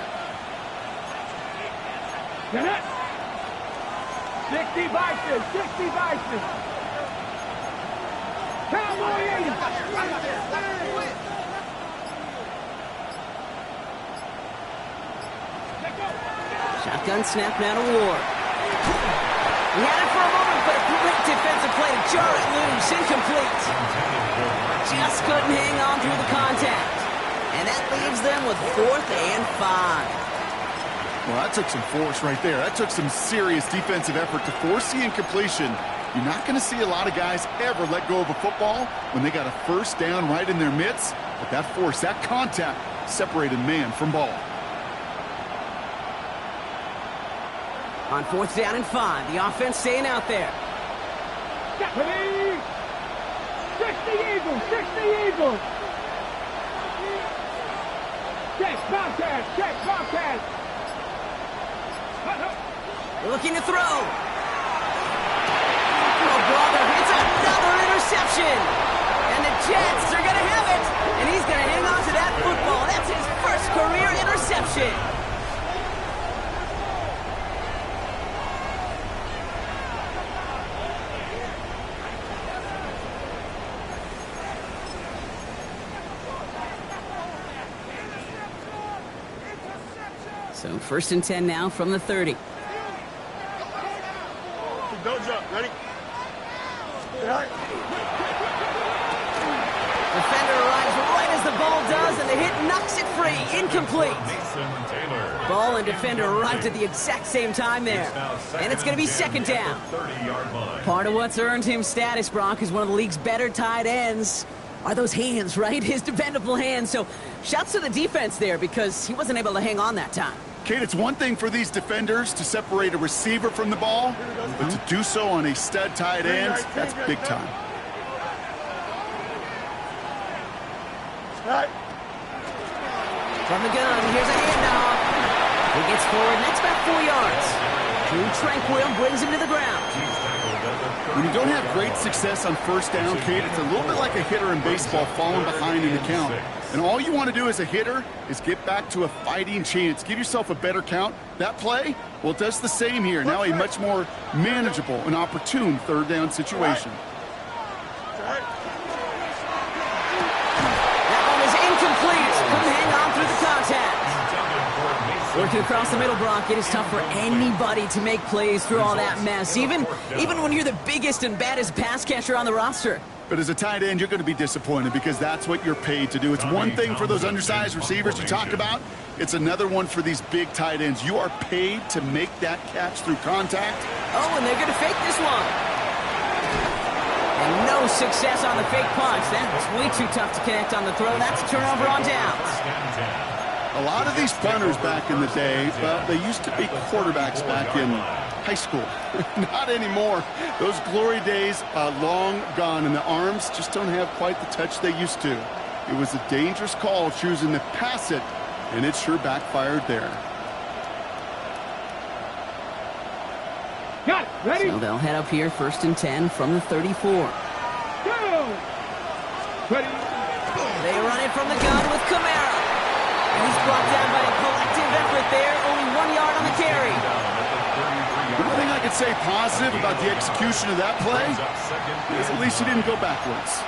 60 Bison. Cowboy 80. Shotgun snap now to Ward. He had it for a moment, but a great defensive play to jar it loose. Incomplete. Just couldn't hang on through the contact. And that leaves them with 4th and 5. Well, that took some force right there. That took some serious defensive effort to force the incompletion. You're not going to see a lot of guys ever let go of a football when they got a 1st down right in their midst. But that force, that contact, separated man from ball. On 4th down and 5, the offense staying out there. 60 Eagles. Check Bobcats. Looking to throw. Oh, brother, it's another interception. And the Jets are going to have it. And he's going to hang on to that football. That's his first career interception. So 1st and 10 now from the 30. Don't jump. Ready? Defender arrives right as the ball does, and the hit knocks it free. Incomplete. Ball and defender arrived at the exact same time there. And it's going to be 2nd down. Part of what's earned him status, Brock, is one of the league's better tight ends. Are those hands, right? His dependable hands. So shouts to the defense there because he wasn't able to hang on that time. Kate, it's one thing for these defenders to separate a receiver from the ball, but to do so on a stud tight end, that's big time. From the gun, here's a handoff. He gets forward, next back 4 yards. Too tranquil, brings him to the ground. When you don't have great success on 1st down, Kate, it's a little bit like a hitter in baseball falling behind in the count. And all you want to do as a hitter is get back to a fighting chance. Give yourself a better count. That play, well, it does the same here. Now a much more manageable and opportune 3rd down situation. That one is incomplete. Couldn't hang on through the contact. Working across the middle, Brock, it is tough for anybody to make plays through all that mess, even when you're the biggest and baddest pass catcher on the roster. But as a tight end, you're going to be disappointed because that's what you're paid to do. It's one thing for those undersized receivers you talk about. It's another one for these big tight ends. You are paid to make that catch through contact. Oh, and they're going to fake this one. And no success on the fake punch. That was way too tough to connect on the throw. That's a turnover on downs. A lot of these punters back in the day, well, they used to be quarterbacks back in high school. Not anymore. Those glory days are long gone, and the arms just don't have quite the touch they used to. It was a dangerous call choosing to pass it, and it sure backfired there. Got it. Ready? So they'll head up here, 1st and 10 from the 34. Go. Ready? They run it from the gun with Kamara. He's brought down by a collective effort there. Only 1 yard on the carry. One thing I could say positive about the execution of that play is at least he didn't go backwards.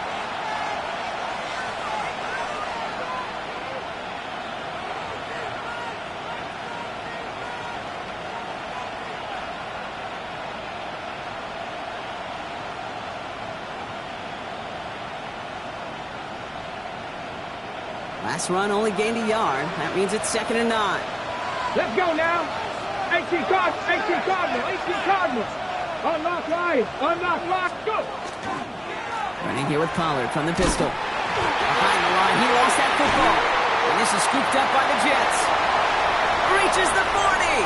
Last run only gained a yard. That means it's 2nd and 9. Let's go now. 18 Cardinal. Unlock line. Unlock lock. Go. Running here with Pollard from the pistol. Behind the line, he lost that football. And this is scooped up by the Jets. Reaches the 40.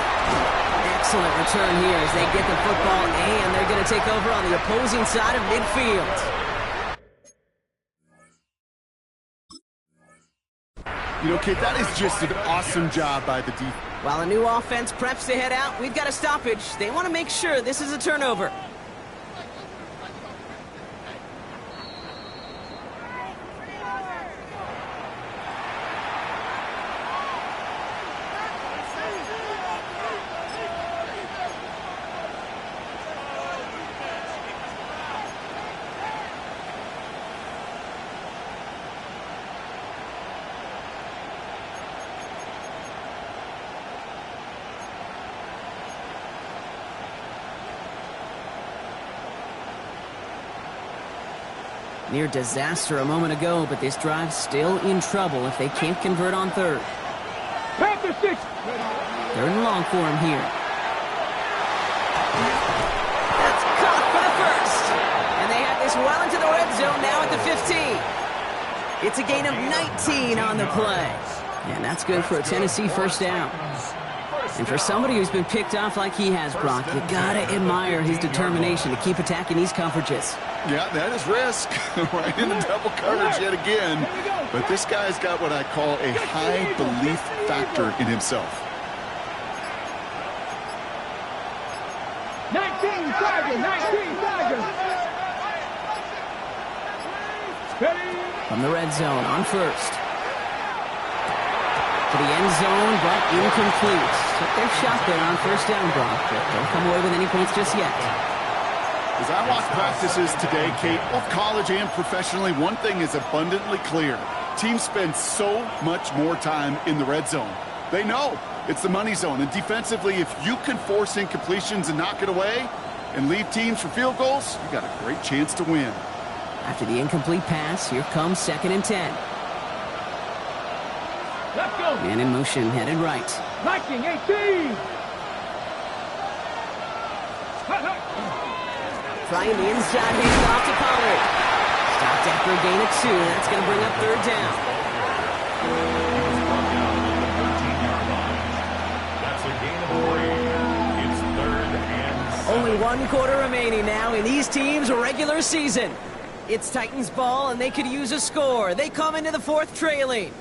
Excellent return here as they get the football, and they're going to take over on the opposing side of midfield. You know, kid, that is just an awesome job by the defense. While a new offense preps to head out, we've got a stoppage. They want to make sure this is a turnover. Near disaster a moment ago, but this drive's still in trouble if they can't convert on 3rd. Panther 6. 3rd and long for him here. That's caught for the 1st. And they have this well into the red zone now at the 15. It's a gain of 19 on the play. And that's good for a Tennessee 1st down. And for somebody who's been picked off like he has, Brock, you gotta admire his determination to keep attacking these coverages. Yeah, that is risk. Right into double coverage yet again. But this guy's got what I call a high belief factor in himself. 19 Tigers. From the red zone on 1st. To the end zone, but incomplete. Took their shot there on 1st down, Brock, but don't come away with any points just yet. As I watch practices today, Kate, both college and professionally, one thing is abundantly clear. Teams spend so much more time in the red zone. They know it's the money zone. And defensively, if you can force incompletions and knock it away and leave teams for field goals, you got a great chance to win. After the incomplete pass, here comes 2nd and 10. Let's go. Man in motion, headed right. Viking 18. Trying the inside handoff to Pollard. Stopped after a gain of 2. That's going to bring up 3rd down. That's a gain of 3. It's 3rd and 7. Only 1 quarter remaining now in these teams' regular season. It's Titans ball, and they could use a score. They come into the 4th trailing.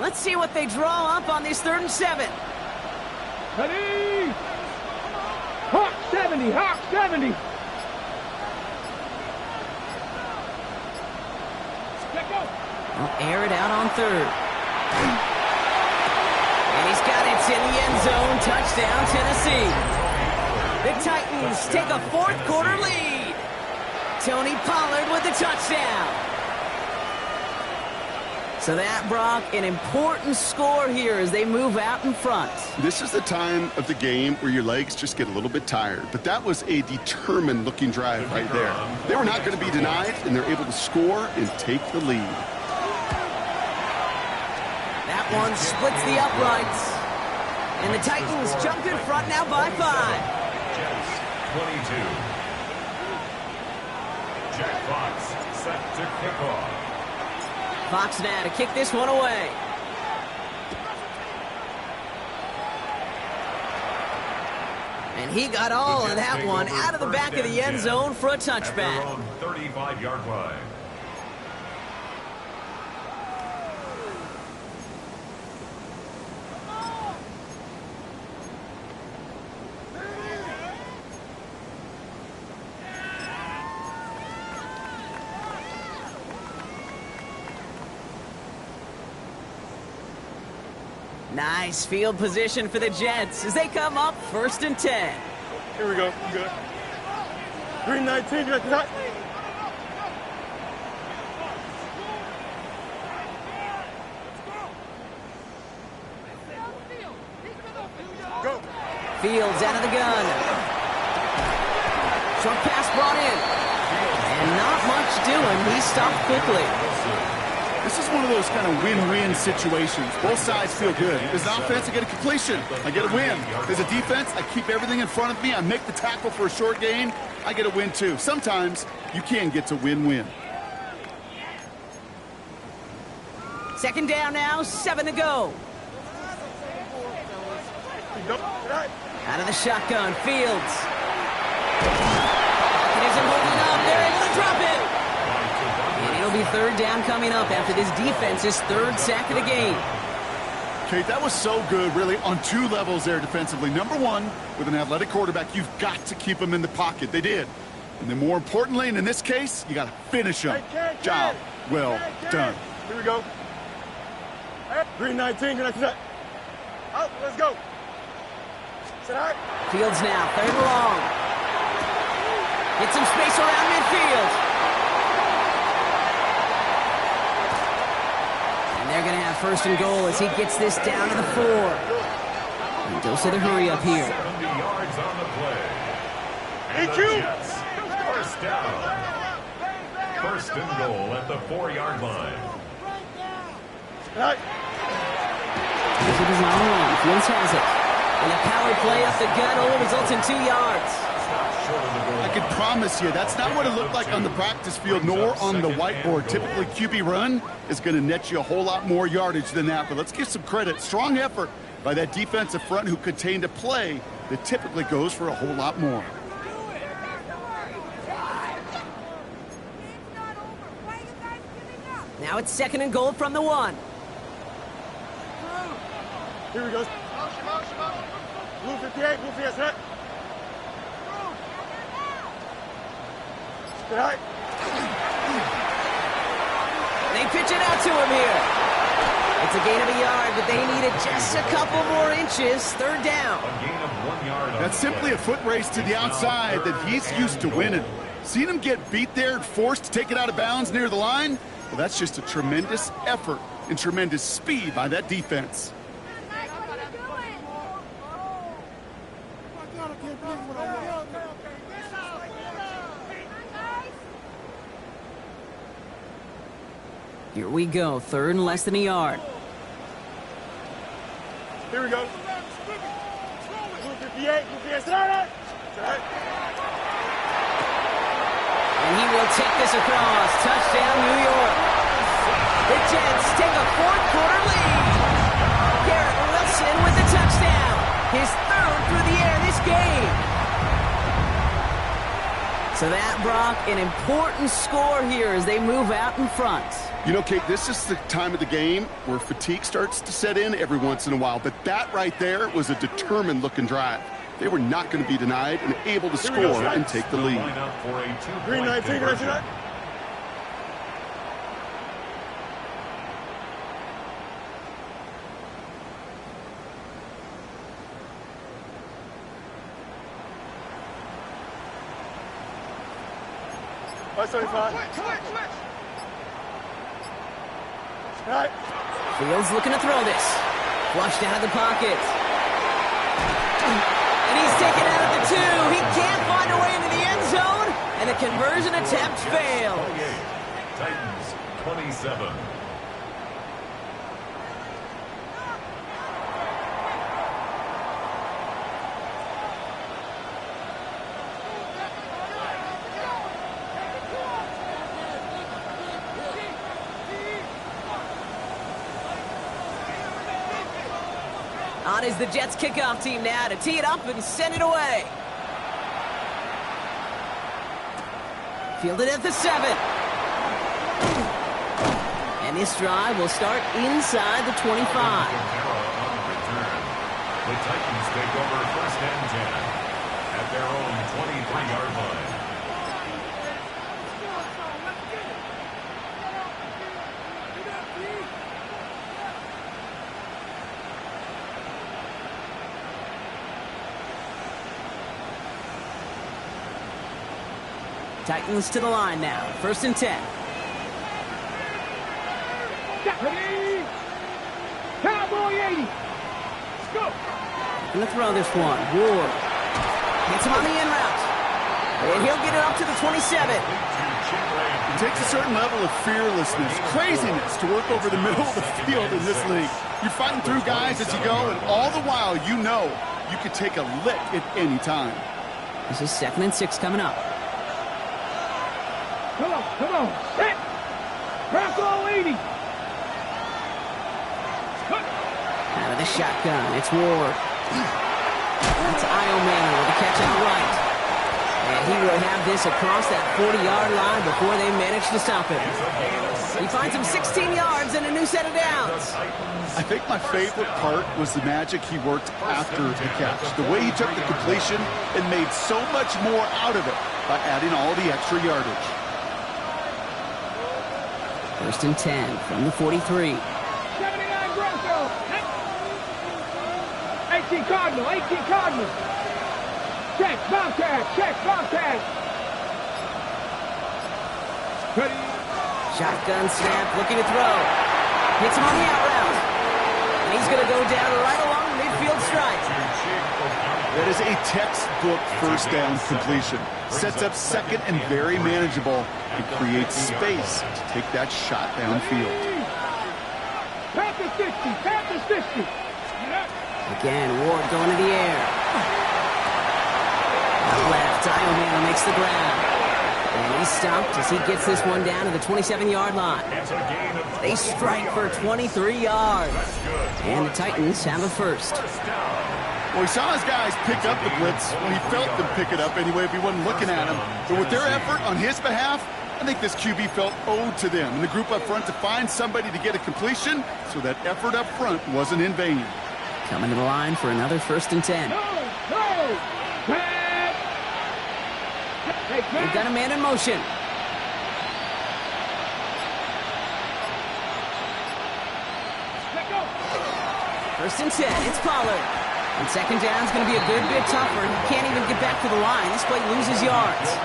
Let's see what they draw up on this 3rd and 7. Ready. 70, Hawk 70. Let go. Well, air it out on third. And he's got it in the end zone. Touchdown, Tennessee. The Titans take a fourth quarter lead. Tony Pollard with the touchdown. So that, Brock, an important score here as they move out in front. This is the time of the game where your legs just get a little bit tired. But that was a determined-looking drive right there. They were not going to be denied, and they're able to score and take the lead. That one splits the uprights. And the Titans jump in front now by 5. Jets 22. Jack Fox set to kick off. Fox now to kick this one away. And he got all of that one out of the back of the end zone for a touchback. At their own 35-yard line. Nice field position for the Jets as they come up 1st and 10. Here we go. You good? 319. You got that? Go. Fields out of the gun. Short pass brought in. And not much doing. He stopped quickly. This is one of those kind of win-win situations. Both sides feel good. As an offense, I get a completion. I get a win. As a defense, I keep everything in front of me. I make the tackle for a short gain. I get a win, too. Sometimes you can get to win-win. 2nd down now, 7 to go. Out of the shotgun, Fields. It isn't holding up. They're able to drop it. And it'll be 3rd down coming up after this defense's 3rd sack of the game. Kate, that was so good, really, on 2 levels there defensively. Number 1, with an athletic quarterback, you've got to keep him in the pocket. They did. And then more importantly, and in this case, you got to finish him. Job well done. Here we go. 319. You're not set. Out. Let's go. Set out. Fields now, 3rd and long. Get some space around midfield. And they're going to have 1st and goal as he gets this down to the 4. And dose of the hurry up here. 70 yards on the play. And the Jets, 1st down. 1st and goal at the 4-yard line. Right. Here's a design run. Fields has it. And a power play up the gut only results in 2 yards. I can promise you that's not what it looked like on the practice field nor on the whiteboard. Typically, QB run is going to net you a whole lot more yardage than that. But let's give some credit. Strong effort by that defensive front who contained a play that typically goes for a whole lot more. Now it's 2nd and goal from the 1. Here we go. Blue 58. Blue 58. Set. Right. They pitch it out to him here. It's a gain of a yard, but they needed just a couple more inches. 3rd down. A gain of 1 yard. That's simply a foot race to the outside that he's used to winning. Seen him get beat there and forced to take it out of bounds near the line? Well, that's just a tremendous effort and tremendous speed by that defense. Here we go. 3rd and less than a yard. Here we go. Blue 58. Blue 58. Set. And he will take this across. Touchdown, New York. The Jets take a 4th quarter lead. Garrett Wilson with the touchdown. His 3rd through the air this game. So that, Brock, an important score here as they move out in front. You know, Kate, this is the time of the game where fatigue starts to set in every once in a while. But that right there was a determined-looking drive. They were not going to be denied and able to score and take the lead. Green 19, 19. Fields looking to throw this. Flushed out of the pocket. And he's taken out at the 2. He can't find a way into the end zone. And the conversion attempt fails. Titans 27. On is the Jets kickoff team now to tee it up and send it away. Fielded at the 7. And this drive will start inside the 25. The Titans take over first and 10 at their own 23-yard line. Titans to the line now. First and 10. Ready? Cowboy 80. Let's go. Gonna throw this one. Ward. Hits him on the in route. And he'll get it up to the 27. It takes a certain level of fearlessness, craziness to work over the middle of the field in this league. You're fighting through guys as you go, and all the while you know you could take a lick at any time. This is 2nd and 6 coming up. Come on. Set. Bronco 80. Out of the shotgun, it's Ward. That's Iomana with the catch outright. And he will have this across that 40-yard line before they manage to stop him. He finds him 16 yards and a new set of downs. I think my favorite part was the magic he worked after the catch. The way he took the completion and made so much more out of it by adding all the extra yardage. First and 10 from the 43. 79 Bronco. 18 Cardinal. Check, Bobcat. Ready? Shotgun snap, looking to throw. Hits him on the out route. And he's going to go down right along the midfield stripe. That is a textbook first down completion. Sets up second and very manageable. It creates space to take that shot downfield. Panthers 50. Again, Ward going to the air. Out left, Iomana makes the grab. And he's stopped as he gets this one down to the 27-yard line. They strike for 23 yards. And the Titans have a first. Well, he saw his guys pick up the blitz when he felt them pick it up anyway if he wasn't looking at him. But with their effort on his behalf, I think this QB felt owed to them and the group up front to find somebody to get a completion, so that effort up front wasn't in vain. Coming to the line for another first and 10. They've got a man in motion. First and 10, it's Pollard. And second down's going to be a good bit tougher. He can't even get back to the line. This play loses yards.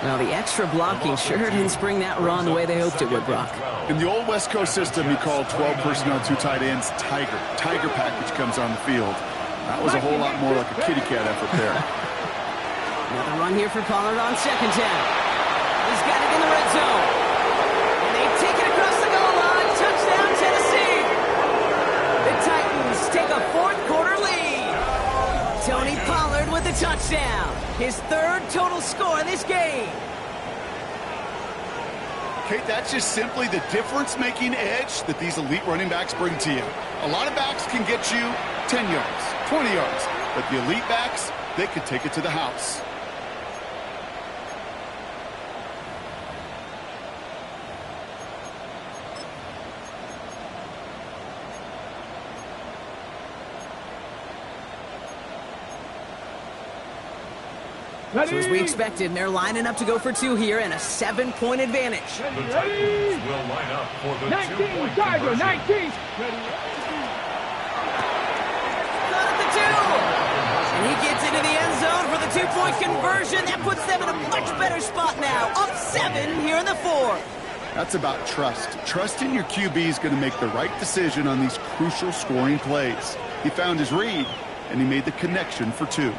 Well, the extra blocking sure didn't spring that run the way they hoped it would, Brock. In the old West Coast system, you called 12 personnel, 2 tight ends, Tiger. Tiger package comes on the field. That was a whole lot more like a kitty cat effort there. Another run here for Pollard on second down. He's got it in the red zone. And they take it across the goal line. Touchdown, Tennessee. The Titans take a fourth-quarter lead. Tony Pollard with the touchdown. His third total score in this game. Kate, that's just simply the difference-making edge that these elite running backs bring to you. A lot of backs can get you 10 yards, 20 yards, but the elite backs, they could take it to the house. So as we expected, they're lining up to go for two here and a 7-point advantage. The Titans will line up for the 2-point Tiger, conversion. 19. Got at the two. And he gets into the end zone for the 2-point conversion. That puts them in a much better spot now. Up 7 here in the 4th. That's about trust. Trusting your QB is going to make the right decision on these crucial scoring plays. He found his read, and he made the connection for 2.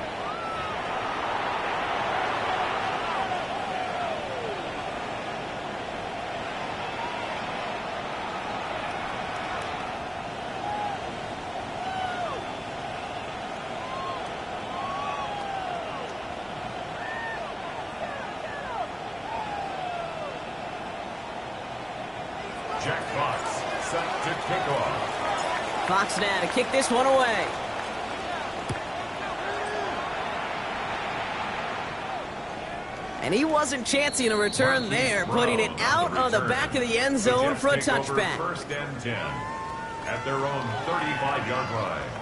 Jack Fox set to kick off. Fox now to kick this one away. And he wasn't chancing a return there, putting it out on the back of the end zone for a touchback. First and 10 at their own 35-yard line.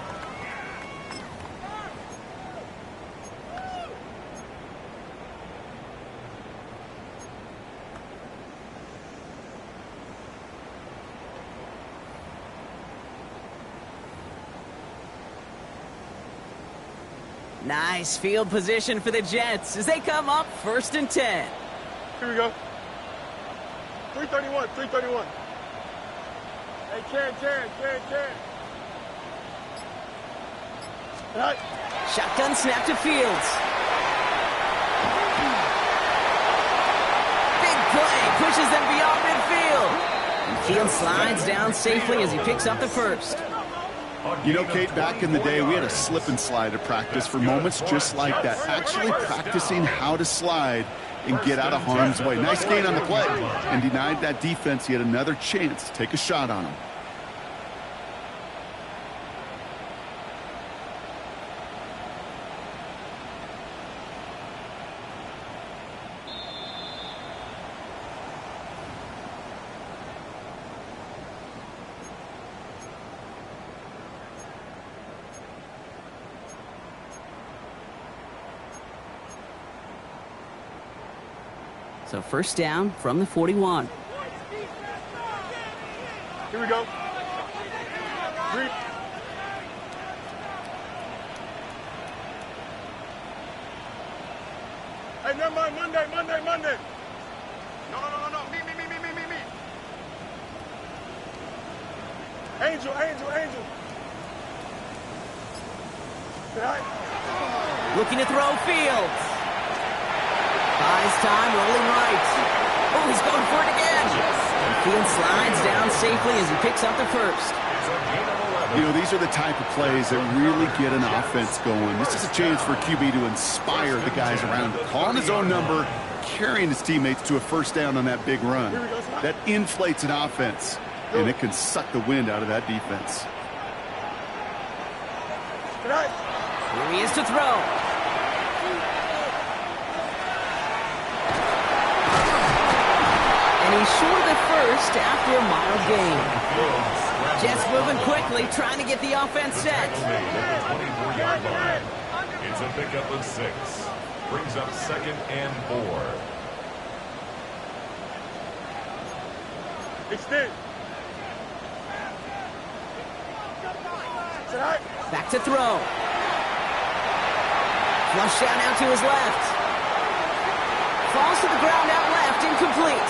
Nice field position for the Jets as they come up 1st and 10. Here we go. 331, 331. Hey, Ken. Right. Shotgun snap to Fields. Big play, pushes them beyond midfield. And Fields slides down safely as he picks up the first. You know, Kate, back in the day, we had a slip and slide at practice for moments just like that. Actually practicing how to slide and get out of harm's way. Nice gain on the play, and denied that defense yet another chance to take a shot on him. So first down from the 41. Here we go. 3. Hey, never mind. Monday. No. Me. Angel. Right. Looking to throw Fields. Buys time, rolling right. Oh, he's going for it again. And Fields slides down safely as he picks up the first. You know, these are the type of plays that really get an offense going. This is a chance for QB to inspire the guys around him. Calling his own number, carrying his teammates to a first down on that big run. That inflates an offense, and it can suck the wind out of that defense. Here he is to throw. And he's short of the first after a mild gain. Jets moving quickly, trying to get the offense set. It's a pickup of 6. Brings up 2nd and 4. Extend. Back to throw. Flush down out to his left. Falls to the ground out left, incomplete.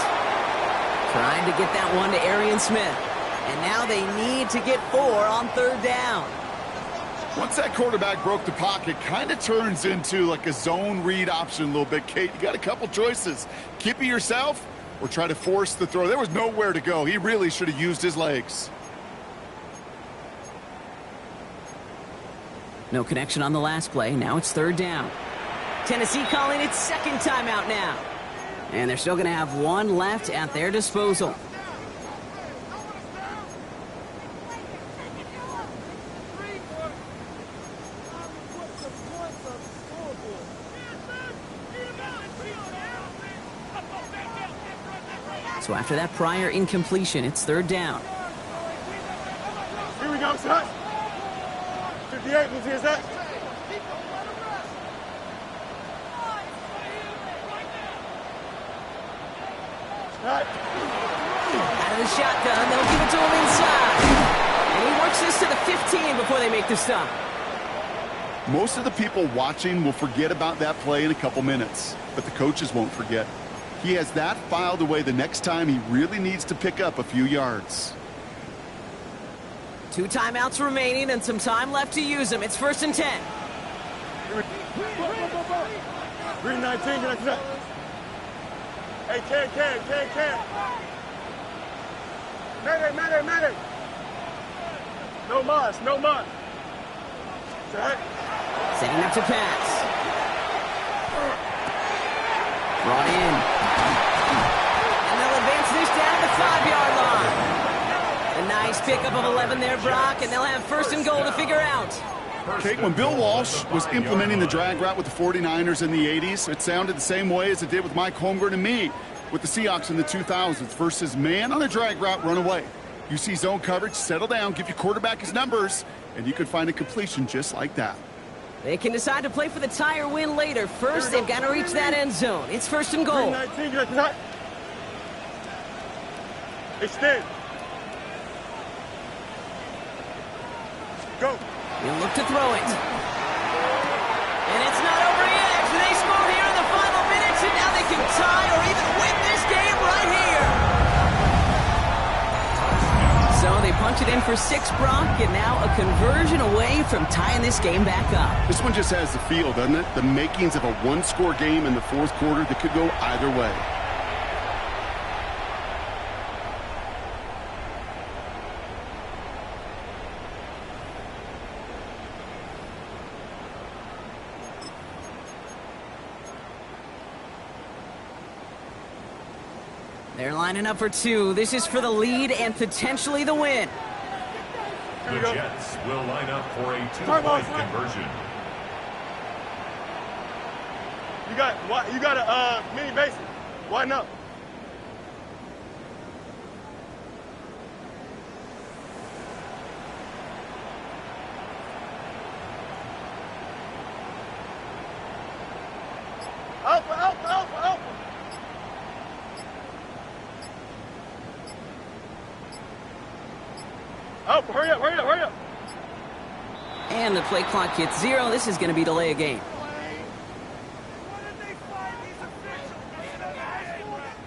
Trying to get that one to Arian Smith. And now they need to get 4 on 3rd down. Once that quarterback broke the pocket, kind of turns into like a zone read option a little bit, Kate. You got a couple choices. Keep it yourself or try to force the throw. There was nowhere to go. He really should have used his legs. No connection on the last play. Now it's 3rd down. Tennessee calling its 2nd timeout now. And they're still going to have 1 left at their disposal. So after that prior incompletion, it's 3rd down. Here we go, son. 58, who's here's that? Out of the shotgun, they'll give it to him inside. And he works this to the 15 before they make the stop. Most of the people watching will forget about that play in a couple minutes, but the coaches won't forget. He has that filed away the next time he really needs to pick up a few yards. 2 timeouts remaining and some time left to use them. It's 1st and 10. Green 19, get that. Hey, can. Mayday. No mas. Set. Setting up to pass. Brought in. And they'll advance this down the 5-yard line. A nice pickup of 11 there, Brock, and they'll have 1st and goal to figure out. Kate, when Bill Walsh was implementing the drag route with the 49ers in the 80s, it sounded the same way as it did with Mike Holmgren and me with the Seahawks in the 2000s versus man on a drag route, run away. You see zone coverage, settle down, give your quarterback his numbers, and you could find a completion just like that. They can decide to play for the tie or win later. First, they've got to reach that end zone. It's 1st and goal. 19, get that. Extend. Go. He'll look to throw it. And it's not over yet. They score here in the final minutes, and now they can tie or even win this game right here. So they punch it in for 6, Brock, and now a conversion away from tying this game back up. This one just has the feel, doesn't it? The makings of a one-score game in the 4th quarter that could go either way. They're lining up for 2. This is for the lead and potentially the win. The Jets will line up for a 2-point conversion. You got a mini basic. Why not? Alpha. Hurry up. And the play clock hits 0. This is going to be delay a game.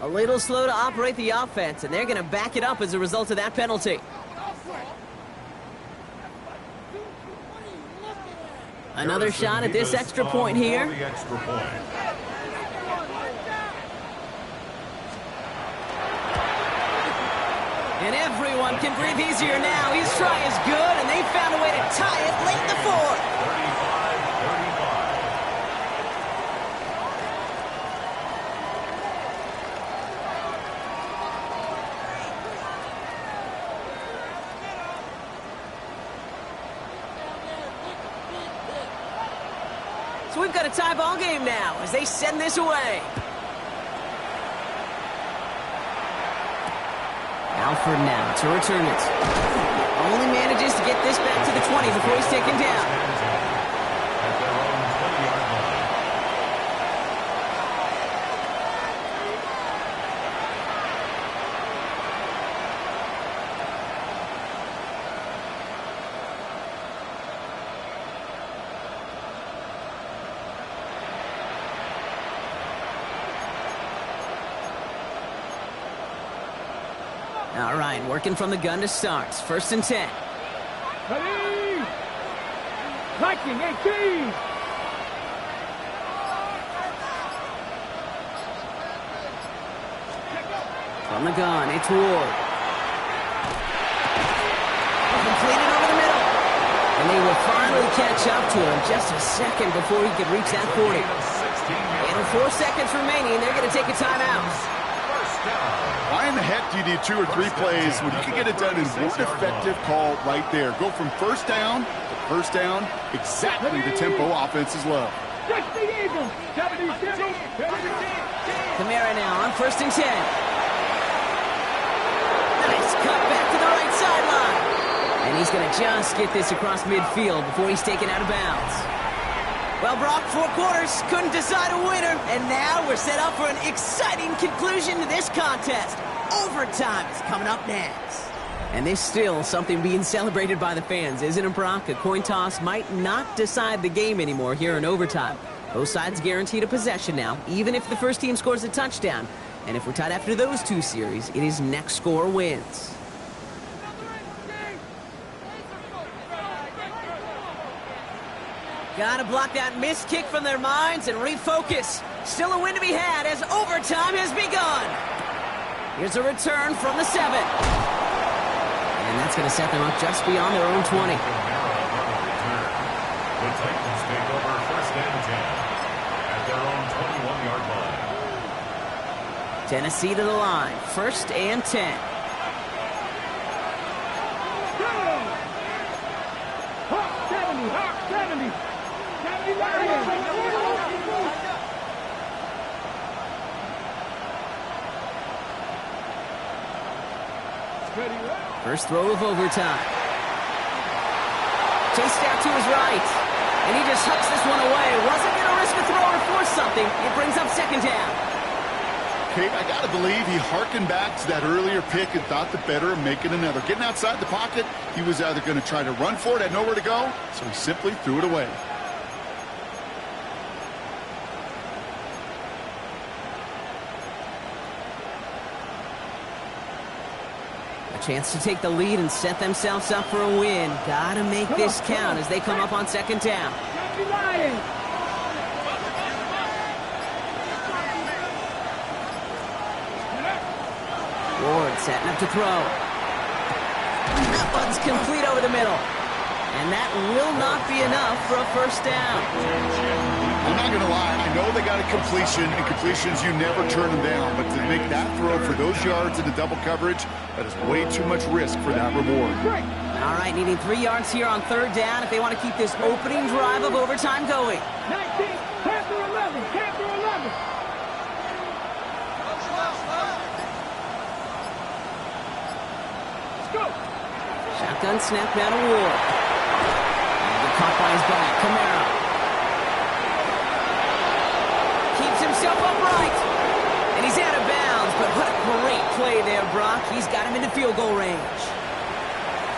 A little slow to operate the offense, and they're going to back it up as a result of that penalty. Another shot at this extra point here. And everyone can breathe easier now. His try is good, and they found a way to tie it late in the 4th. 35-35. So we've got a tie ball game now as they send this away. Alford now to return it. Only manages to get this back to the 20 before he's taken down. At their own 20-yard line. All right, working from the gun to start. 1st and 10. Ready! Lightning 18! From the gun, it's Ward. Completed over the middle. And they will finally catch up to him just a second before he could reach that 40. And with 4 seconds remaining, they're going to take a timeout. Why in the heck do you need 2 or 3 plays when you can get it done in one effective call right there? Go from 1st down to 1st down, exactly the tempo offenses love. Just the Eagles! 77! Kamara now on 1st and 10. Nice cut back to the right sideline. And he's going to just get this across midfield before he's taken out of bounds. Well, Brock, 4 quarters, couldn't decide a winner, and now we're set up for an exciting conclusion to this contest. Overtime is coming up next. And there's still something being celebrated by the fans, isn't it, Brock? A coin toss might not decide the game anymore here in overtime. Both sides guaranteed a possession now, even if the first team scores a touchdown. And if we're tied after those 2 series, it is next score wins. Gotta block that missed kick from their minds and refocus. Still a win to be had as overtime has begun. Here's a return from the 7. And that's going to set them up just beyond their own 20. The Titans take over 1st and 10 at their own 21-yard line. Tennessee to the line. 1st and 10. Hawk 70, Hawk 70. 70 Lions. First throw of overtime. Chased out to his right. And he just hucks this one away. Wasn't going to risk a throw or force something. It brings up 2nd down. Kate, I got to believe he harkened back to that earlier pick and thought the better of making another. Getting outside the pocket, he was either going to try to run for it, had nowhere to go, so he simply threw it away. A chance to take the lead and set themselves up for a win. Gotta make this count as they come up on 2nd down. Ward setting up to throw. That one's complete over the middle. And that will not be enough for a 1st down. I'm not going to lie, I know they got a completion, and completions, you never turn them down. But to make that throw for those yards in the double coverage, that is way too much risk for that reward. All right, needing 3 yards here on 3rd down if they want to keep this opening drive of overtime going. 19, Panther 11, Panther 11. Let's go. Shotgun snap now to Ward. Caught by his back, Kamara. Keeps himself upright. And he's out of bounds, but what a great play there, Brock. He's got him into field goal range.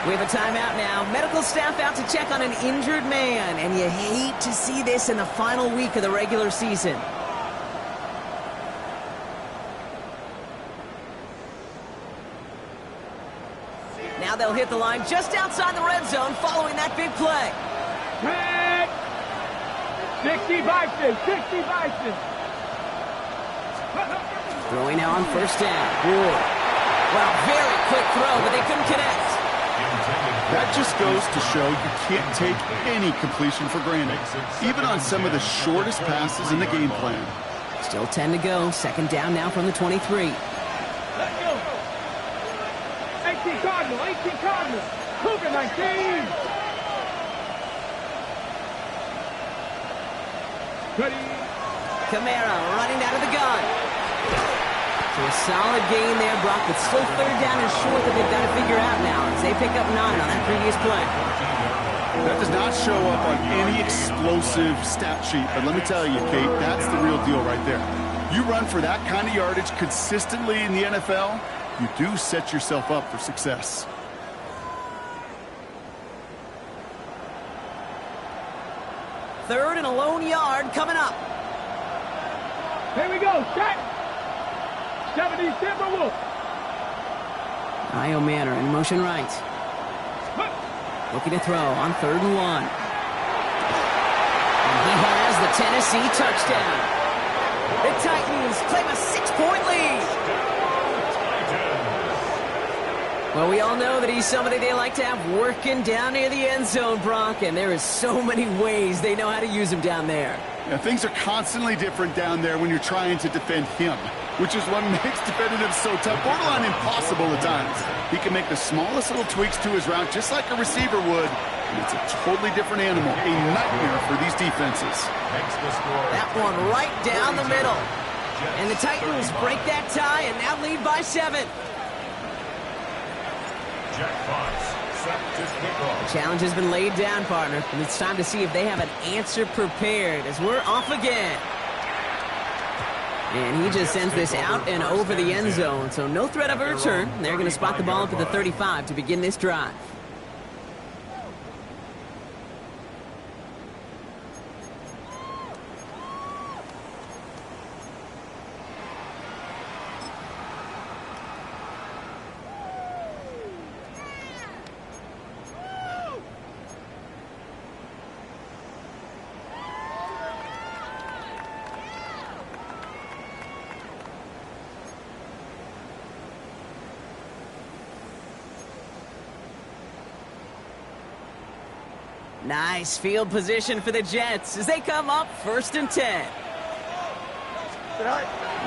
We have a timeout now. Medical staff out to check on an injured man, and you hate to see this in the final week of the regular season. Now they'll hit the line just outside the red zone following that big play. Red. 60 Bison, 60 Bison. Throwing now on 1st down. Ward. Wow, very quick throw, but they couldn't connect. That just goes to show you can't take any completion for granted, even on some of the shortest passes in the game plan. Still 10 to go. 2nd down now from the 23. 18 Cardinal, 18 Cardinal. Cougar 19. Ready. Kamara running out of the gun. So a solid gain there, Brock, but still 3rd down and short that they've got to figure out now as they pick up 9 on that previous play. That does not show up on any explosive stat sheet, but let me tell you, Kate, that's the real deal right there. You run for that kind of yardage consistently in the NFL, you do set yourself up for success. Third and a lone yard coming up. Here we go, set. 70 Timberwolves. Io Manor in motion right. Looking to throw on 3rd and 1. And he has the Tennessee touchdown. The Titans claim a 6-point lead. Well, we all know that he's somebody they like to have working down near the end zone, Brock, and there is so many ways they know how to use him down there. Yeah, things are constantly different down there when you're trying to defend him, which is what makes defending him so tough, borderline impossible at times. He can make the smallest little tweaks to his route just like a receiver would, and it's a totally different animal, a nightmare for these defenses. That one right down the middle. And the Titans break that tie and now lead by 7. Jack Fox, Set to kick off. The challenge has been laid down, partner, and it's time to see if they have an answer prepared as we're off again. And he just sends this out and over the end zone, so no threat of a return. They're going to spot the ball up at the 35 to begin this drive. Nice field position for the Jets as they come up 1st and 10.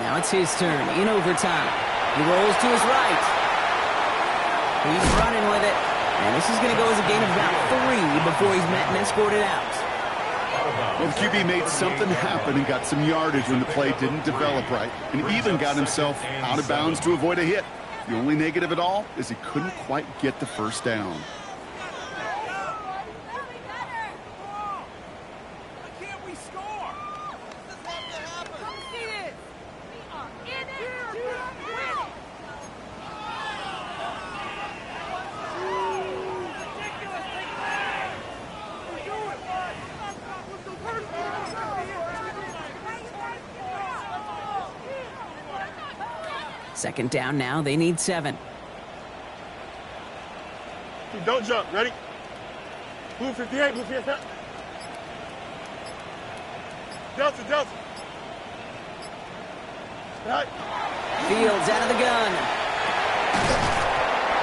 Now it's his turn in overtime. He rolls to his right. He's running with it. And this is going to go as a gain of about 3 before he's met and escorted out. Well, the QB made something happen and got some yardage when the play didn't develop right, and even got himself out of bounds to avoid a hit. The only negative at all is he couldn't quite get the first down. Second down now, they need 7. Don't jump, ready? Blue 58, blue 58. Delta, Delta. Right. Fields out of the gun.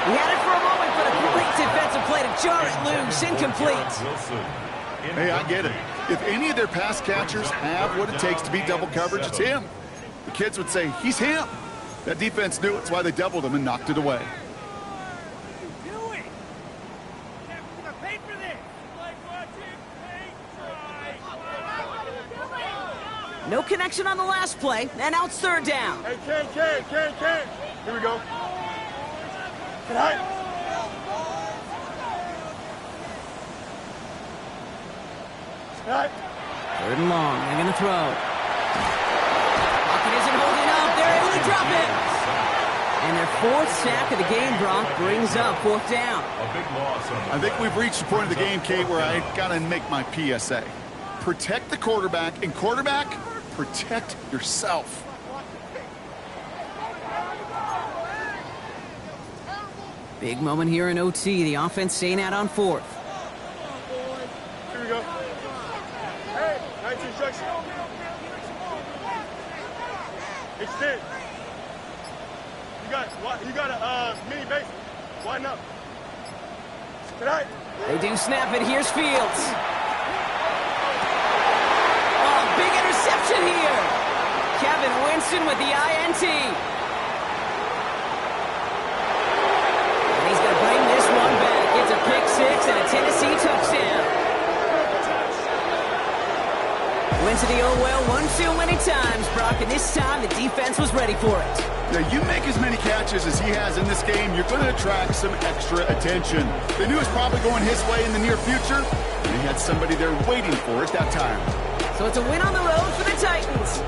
He had it for a moment, but a great defensive play to jar it loose, incomplete. Hey, I get it. If any of their pass catchers have what it takes to beat double coverage, it's him. The kids would say, he's him. That defense knew it's why they doubled him and knocked it away. No connection on the last play, and now it's 3rd down. Hey, Ken. Here we go. Right. Right. 3rd and long, they're going to throw. Pocket isn't holding up, they're able to drop it. And their 4th sack of the game, Brock, brings up 4th down. A big loss on the I think we've reached the point of the game, Kate, where I got to make my PSA. Protect the quarterback, and quarterback, protect yourself. Big moment here in OT. The offense staying out on 4th. Here we go. Hey, 19 instruction. Extend. You got a mini base. Widen up. Right. They do snap it. Here's Fields. Oh, big interception here. Kevin Winston with the INT. And he's going to bring this one back. It's a pick 6 and a Tennessee touchdown. Went to the oh well one too many times, Brock, and this time the defense was ready for it. Now, you make as many catches as he has in this game, you're going to attract some extra attention. They knew it was probably going his way in the near future, and he had somebody there waiting for it that time. So it's a win on the road for the Titans.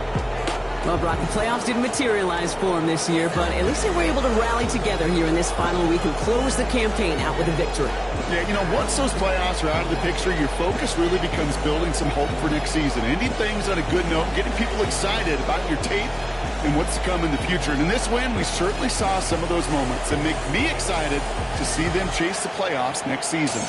Well, Brock, the playoffs didn't materialize for them this year, but at least they were able to rally together here in this final week and close the campaign out with a victory. Yeah, you know, once those playoffs are out of the picture, your focus really becomes building some hope for next season. Ending things on a good note, getting people excited about your tape and what's to come in the future. And in this win, we certainly saw some of those moments that make me excited to see them chase the playoffs next season.